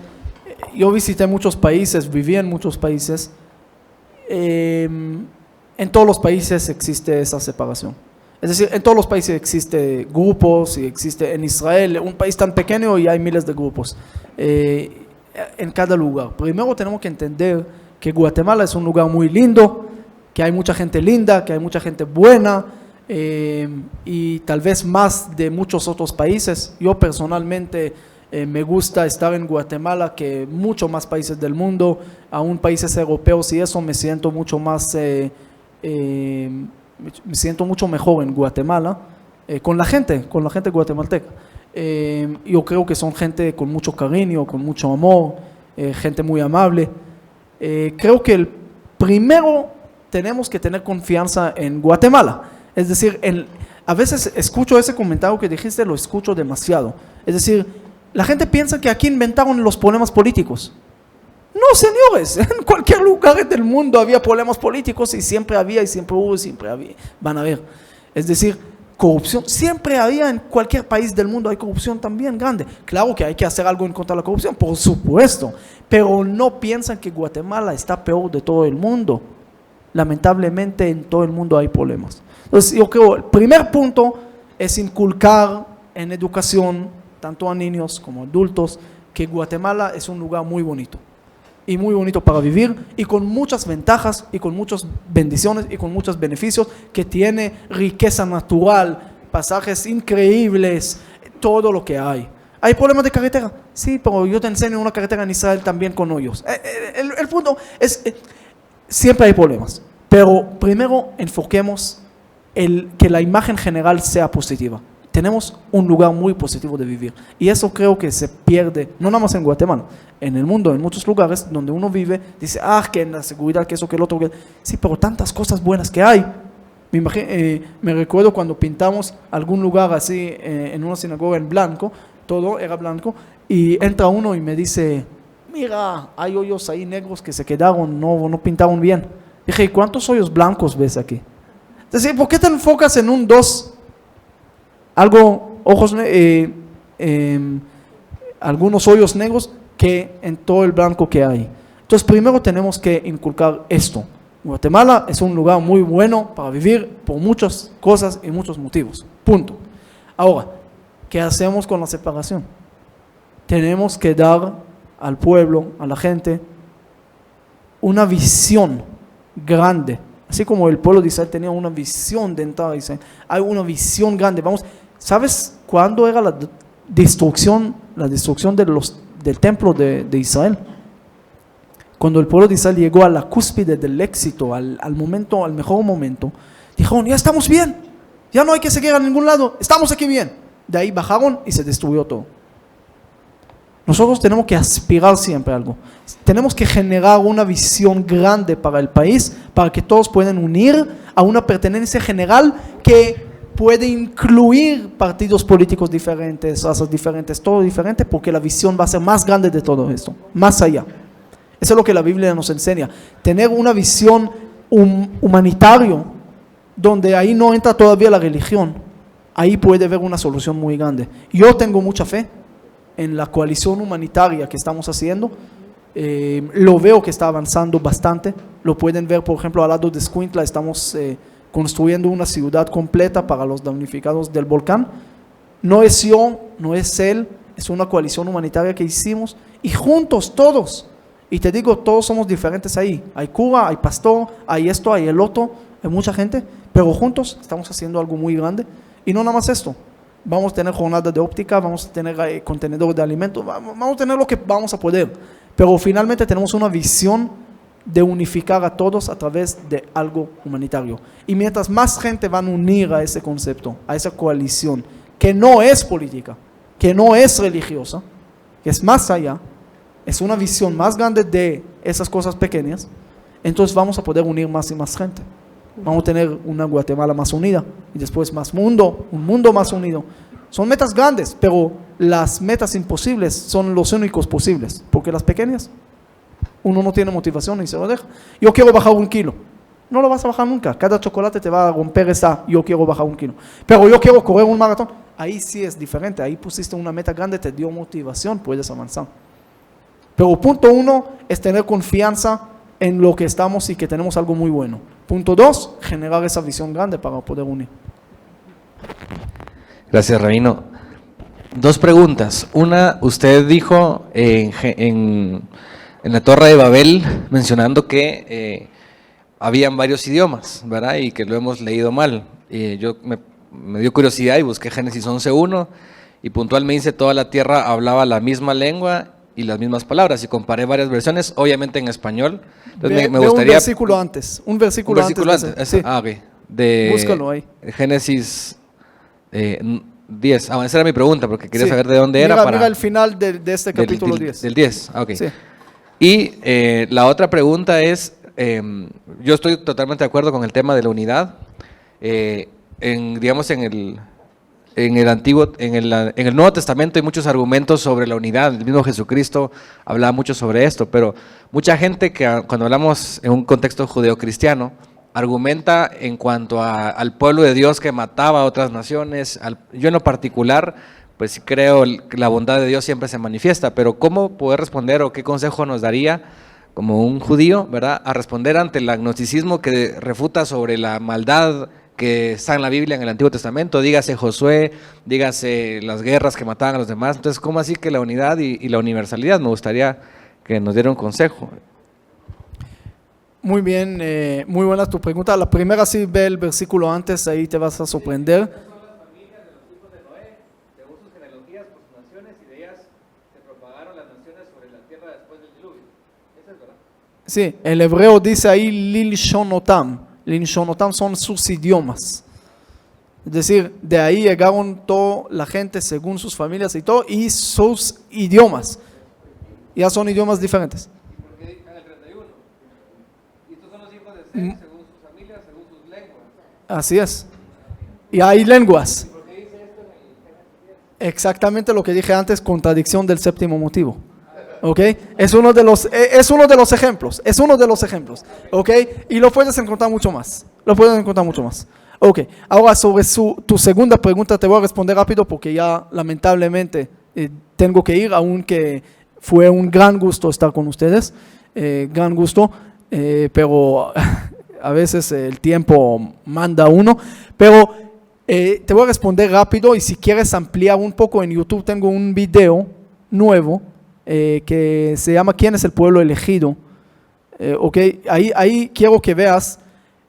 Speaker 1: Yo visité muchos países, viví en muchos países. En todos los países existe esa separación. Es decir, en todos los países existe grupos, y existe en Israel, un país tan pequeño, y hay miles de grupos en cada lugar. Primero tenemos que entender que Guatemala es un lugar muy lindo, que hay mucha gente linda, que hay mucha gente buena, y tal vez más de muchos otros países. Yo personalmente me gusta estar en Guatemala que muchos más países del mundo, aún países europeos, y eso me siento mucho más, me siento mucho mejor en Guatemala, con la gente guatemalteca. Yo creo que son gente con mucho cariño, con mucho amor, gente muy amable. Creo que primero tenemos que tener confianza en Guatemala. Es decir, a veces escucho ese comentario que dijiste, lo escucho demasiado. Es decir, la gente piensa que aquí inventaron los problemas políticos. No, señores, en cualquier lugar del mundo había problemas políticos, y siempre había, y siempre hubo, y siempre van a haber. Es decir, corrupción siempre había, en cualquier país del mundo hay corrupción también grande. Claro que hay que hacer algo en contra de la corrupción, por supuesto, pero no piensan que Guatemala está peor de todo el mundo. Lamentablemente en todo el mundo hay problemas. Entonces yo creo, el primer punto es inculcar en educación, tanto a niños como a adultos, que Guatemala es un lugar muy bonito, y muy bonito para vivir, y con muchas ventajas, y con muchas bendiciones, y con muchos beneficios, que tiene riqueza natural, pasajes increíbles, todo lo que hay. ¿Hay problemas de carretera? Sí, pero yo te enseño una carretera en Israel también con hoyos. El punto es, siempre hay problemas, pero primero enfoquemos que la imagen general sea positiva. Tenemos un lugar muy positivo de vivir, y eso creo que se pierde, no nada más en Guatemala, en el mundo, en muchos lugares donde uno vive, dice, que en la seguridad, que eso, que el otro, que... sí, pero tantas cosas buenas que hay. Me recuerdo cuando pintamos algún lugar así, en una sinagoga en blanco, todo era blanco, y entra uno y me dice, mira, hay hoyos ahí negros que se quedaron, no pintaron bien. Dije, ¿cuántos hoyos blancos ves aquí? Es decir, ¿por qué te enfocas en un 2? Algunos hoyos negros que en todo el blanco que hay. Entonces primero tenemos que inculcar esto. Guatemala es un lugar muy bueno para vivir por muchas cosas y muchos motivos. Punto. Ahora, ¿qué hacemos con la separación? Tenemos que dar al pueblo, a la gente, una visión grande. Así como el pueblo de Israel tenía una visión de entrada a Israel, hay una visión grande. ¿Sabes cuándo era la destrucción del templo de Israel? Cuando el pueblo de Israel llegó a la cúspide del éxito, al mejor momento, dijeron, ya estamos bien, ya no hay que seguir a ningún lado, estamos aquí bien. De ahí bajaron y se destruyó todo. Nosotros tenemos que aspirar siempre a algo. Tenemos que generar una visión grande para el país, para que todos puedan unir a una pertenencia general que puede incluir partidos políticos diferentes, razas diferentes, todo diferente, porque la visión va a ser más grande de todo esto, más allá. Eso es lo que la Biblia nos enseña, tener una visión humanitaria, donde ahí no entra todavía la religión, ahí puede haber una solución muy grande. Yo tengo mucha fe en la coalición humanitaria que estamos haciendo, lo veo que está avanzando bastante, lo pueden ver por ejemplo al lado de Escuintla, estamos construyendo una ciudad completa para los damnificados del volcán. No es yo, no es él, es una coalición humanitaria que hicimos y juntos todos, y te digo, todos somos diferentes ahí, hay cura, hay pastor, hay esto, hay el otro, hay mucha gente, pero juntos estamos haciendo algo muy grande. Y no nada más esto, vamos a tener jornadas de óptica, vamos a tener contenedores de alimentos, vamos a tener lo que vamos a poder, pero finalmente tenemos una visión de unificar a todos a través de algo humanitario. Y mientras más gente van a unir a ese concepto, a esa coalición, que no es política, que no es religiosa, que es más allá, es una visión más grande de esas cosas pequeñas, entonces vamos a poder unir más y más gente. Vamos a tener una Guatemala más unida y después más mundo, un mundo más unido. Son metas grandes, pero las metas imposibles son los únicos posibles, porque las pequeñas, uno no tiene motivación y se lo deja. Yo quiero bajar 1 kilo, no lo vas a bajar nunca, cada chocolate te va a romper esa, yo quiero bajar 1 kilo, pero yo quiero correr un maratón, ahí sí es diferente, ahí pusiste una meta grande, te dio motivación, puedes avanzar. Pero punto 1 es tener confianza en lo que estamos y que tenemos algo muy bueno. Punto 2, generar esa visión grande para poder unir.
Speaker 4: Gracias, Rabino. 2 preguntas. Una, usted dijo en la Torre de Babel, mencionando que habían varios idiomas, ¿verdad? Y que lo hemos leído mal. Yo me dio curiosidad y busqué Génesis 11:1 y puntual me dice toda la tierra hablaba la misma lengua y las mismas palabras, y comparé varias versiones, obviamente en español. Entonces me gustaría...
Speaker 1: un versículo antes. Sí.
Speaker 4: Ah, ok.
Speaker 1: Búscalo ahí.
Speaker 4: Génesis 10. Esa era mi pregunta, porque quería saber de dónde era.
Speaker 1: Mira el final de este capítulo 10.
Speaker 4: Del 10, ok.
Speaker 1: Sí.
Speaker 4: Y la otra pregunta es, yo estoy totalmente de acuerdo con el tema de la unidad, digamos en el Nuevo Testamento hay muchos argumentos sobre la unidad. El mismo Jesucristo hablaba mucho sobre esto, pero mucha gente que cuando hablamos en un contexto judeocristiano argumenta en cuanto al pueblo de Dios que mataba a otras naciones. Yo en lo particular, pues creo que la bondad de Dios siempre se manifiesta, pero ¿cómo poder responder o qué consejo nos daría como un judío, ¿verdad?, a responder ante el agnosticismo que refuta sobre la maldad que está en la Biblia, en el Antiguo Testamento? Dígase Josué, dígase las guerras que mataban a los demás. Entonces, ¿cómo así que la unidad y la universalidad? Me gustaría que nos diera un consejo.
Speaker 1: Muy bien, muy buena tu pregunta. La primera, sí, ve el versículo antes, ahí te vas a sorprender. Sí, el hebreo dice ahí Lilshonotam. Lilshonotam son sus idiomas. Es decir, de ahí llegaron toda la gente según sus familias y todo, y sus idiomas. Ya son idiomas diferentes.
Speaker 4: Porque en el 31, y estos son los hijos de Sem, según sus familias, según sus lenguas.
Speaker 1: Así es. Y hay lenguas. ¿Por qué dice esto en el exactamente lo que dije antes, contradicción del séptimo motivo. ¿Ok? Es uno de los ejemplos. ¿Ok? Y lo puedes encontrar mucho más. Ok, ahora sobre tu segunda pregunta te voy a responder rápido porque ya lamentablemente tengo que ir, aunque fue un gran gusto estar con ustedes, gran gusto, pero a veces el tiempo manda a uno, pero te voy a responder rápido, y si quieres ampliar un poco, en YouTube tengo un video nuevo que se llama ¿Quién es el pueblo elegido? Ok, ahí quiero que veas.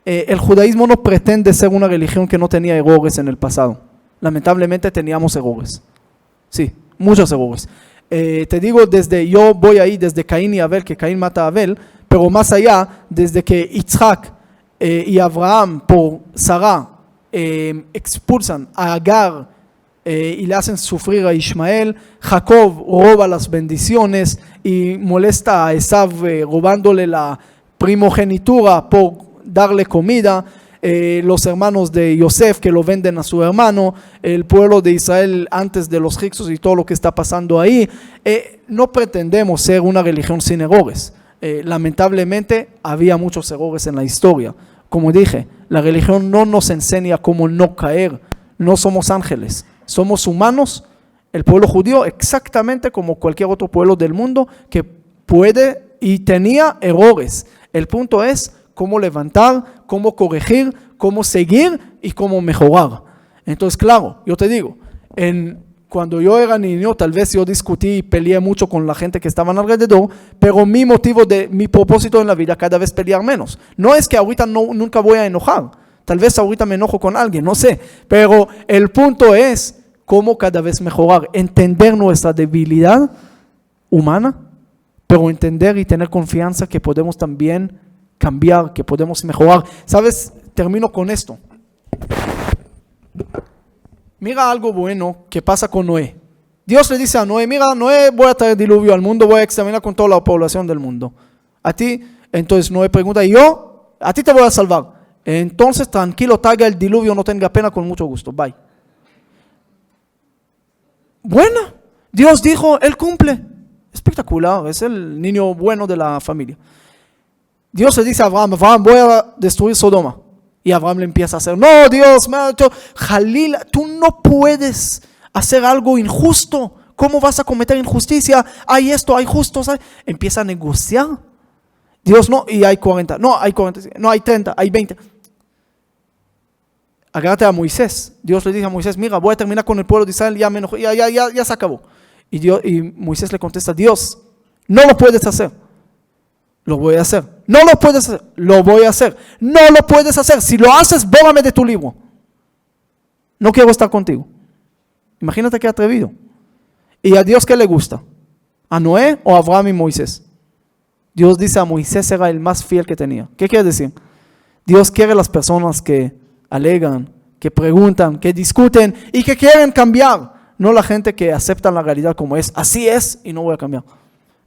Speaker 1: El judaísmo no pretende ser una religión que no tenía errores en el pasado. Lamentablemente teníamos errores. Sí, muchos errores. Te digo, yo voy ahí desde Caín y Abel, que Caín mata a Abel, pero más allá, desde que Isaac y Abraham por Sara expulsan a Agar y le hacen sufrir a Ismael. Jacob roba las bendiciones y molesta a Esav robándole la primogenitura por darle comida. Los hermanos de Yosef que lo venden a su hermano, el pueblo de Israel antes de los egipcios y todo lo que está pasando ahí. No pretendemos ser una religión sin errores. Lamentablemente había muchos errores en la historia. Como dije, la religión no nos enseña cómo no caer. No somos ángeles, somos humanos. El pueblo judío exactamente como cualquier otro pueblo del mundo que puede y tenía errores. El punto es cómo levantar, cómo corregir, cómo seguir y cómo mejorar. Entonces, claro, yo te digo, cuando yo era niño, tal vez yo discutí y peleé mucho con la gente que estaban alrededor, pero mi propósito en la vida cada vez pelear menos. No es que ahorita nunca voy a enojar, tal vez ahorita me enojo con alguien, no sé, pero el punto es cómo cada vez mejorar, entender nuestra debilidad humana, pero entender y tener confianza que podemos también cambiar, que podemos mejorar. ¿Sabes? Termino con esto. Mira algo bueno que pasa con Noé. Dios le dice a Noé, mira Noé, voy a traer diluvio al mundo, voy a exterminar con toda la población del mundo. A ti, entonces Noé pregunta, ¿y yo? A ti te voy a salvar. Entonces tranquilo, traiga el diluvio, no tenga pena, con mucho gusto, bye. Bueno, Dios dijo, Él cumple. Espectacular, es el niño bueno de la familia. Dios le dice a Abraham, voy a destruir Sodoma. Y Abraham le empieza a hacer, no Dios, Jalil, tú no puedes hacer algo injusto. ¿Cómo vas a cometer injusticia? Hay esto, hay justos. Empieza a negociar. Dios no, y hay 40, no, hay 40, no, hay 30, hay 20. Agárrate a Moisés. Dios le dice a Moisés, mira, voy a terminar con el pueblo de Israel, ya se acabó. Y Moisés le contesta, Dios, no lo puedes hacer. Lo voy a hacer. No lo puedes hacer. Lo voy a hacer. No lo puedes hacer. Si lo haces, bórrame de tu libro. No quiero estar contigo. Imagínate qué atrevido. ¿Y a Dios qué le gusta? ¿A Noé o a Abraham y Moisés? Dios dice a Moisés era el más fiel que tenía. ¿Qué quiere decir? Dios quiere las personas que alegan, que preguntan, que discuten y que quieren cambiar. No la gente que acepta la realidad como es. Así es y no voy a cambiar.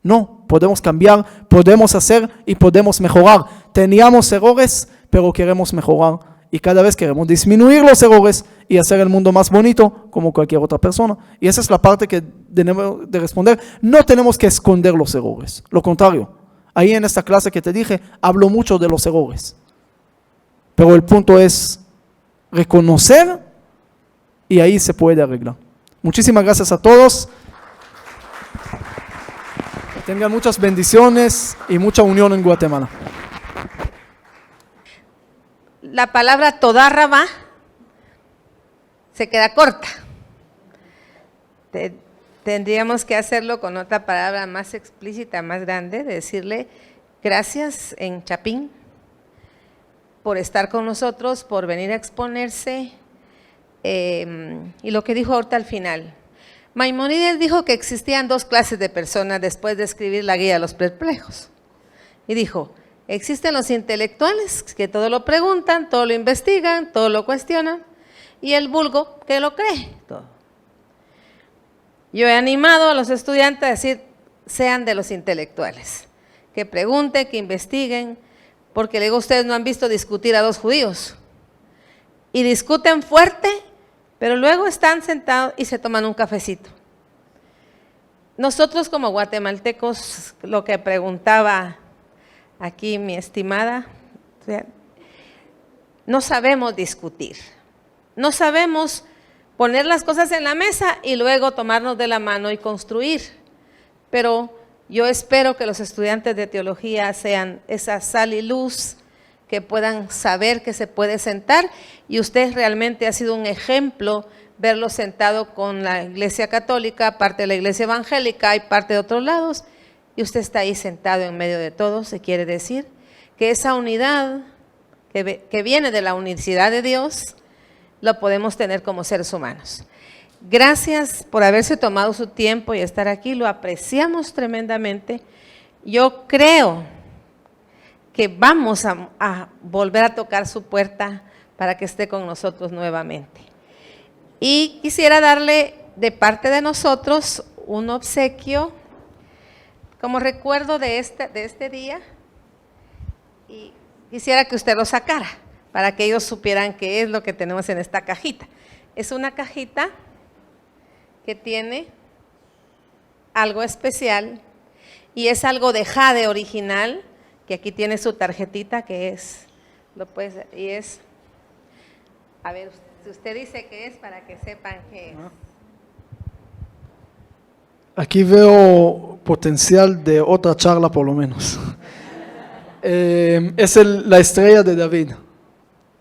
Speaker 1: No, podemos cambiar, podemos hacer y podemos mejorar. Teníamos errores, pero queremos mejorar. Y cada vez queremos disminuir los errores y hacer el mundo más bonito como cualquier otra persona. Y esa es la parte que tenemos de responder. No tenemos que esconder los errores. Lo contrario, ahí en esta clase que te dije, hablo mucho de los errores. Pero el punto es reconocer y ahí se puede arreglar. Muchísimas gracias a todos. Tengan muchas bendiciones y mucha unión en Guatemala.
Speaker 5: La palabra todárraba se queda corta. Tendríamos que hacerlo con otra palabra más explícita, más grande, de decirle gracias en chapín por estar con nosotros, por venir a exponerse. Y lo que dijo ahorita al final. Maimónides dijo que existían dos clases de personas después de escribir la guía a los perplejos. Y dijo, existen los intelectuales que todo lo preguntan, todo lo investigan, todo lo cuestionan, y el vulgo que lo cree todo. Yo he animado a los estudiantes a decir, sean de los intelectuales, que pregunten, que investiguen, porque luego ustedes no han visto discutir a dos judíos. Y discuten fuerte, pero luego están sentados y se toman un cafecito. Nosotros como guatemaltecos, lo que preguntaba aquí mi estimada, no sabemos discutir, no sabemos poner las cosas en la mesa y luego tomarnos de la mano y construir. Pero yo espero que los estudiantes de teología sean esa sal y luz, que puedan saber que se puede sentar, y usted realmente ha sido un ejemplo verlo sentado con la iglesia católica, parte de la iglesia evangélica y parte de otros lados, y usted está ahí sentado en medio de todos. Se quiere decir que esa unidad que viene de la unicidad de Dios, lo podemos tener como seres humanos. Gracias por haberse tomado su tiempo y estar aquí, lo apreciamos tremendamente. Yo creo que vamos a volver a tocar su puerta para que esté con nosotros nuevamente. Y quisiera darle de parte de nosotros un obsequio como recuerdo de este día, y quisiera que usted lo sacara para que ellos supieran qué es lo que tenemos en esta cajita. Es una cajita que tiene algo especial y es algo de jade original, que aquí tiene su tarjetita, que es, y es, a ver, si usted dice que es, para que sepan qué es.
Speaker 1: Aquí veo potencial de otra charla por lo menos. Es la estrella de David,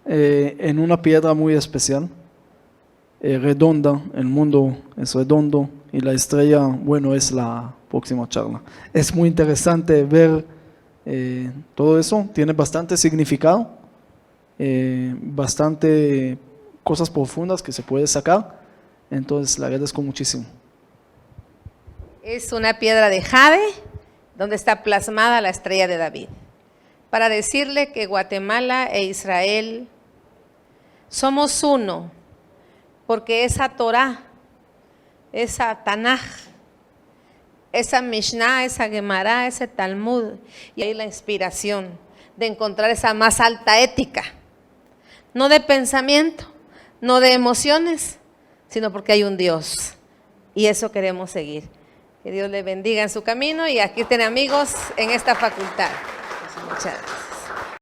Speaker 1: en una piedra muy especial, redonda, el mundo es redondo y la estrella, bueno, es la próxima charla. Es muy interesante ver todo eso, tiene bastante significado, bastante cosas profundas que se puede sacar, entonces le agradezco muchísimo.
Speaker 5: Es una piedra de jade donde está plasmada la estrella de David, para decirle que Guatemala e Israel somos uno, porque esa Torah, esa Tanaj, esa Mishnah, esa Gemara, ese Talmud, y ahí la inspiración de encontrar esa más alta ética, no de pensamiento, no de emociones, sino porque hay un Dios, y eso queremos seguir. Que Dios le bendiga en su camino, y aquí tiene amigos en esta facultad. Muchas gracias.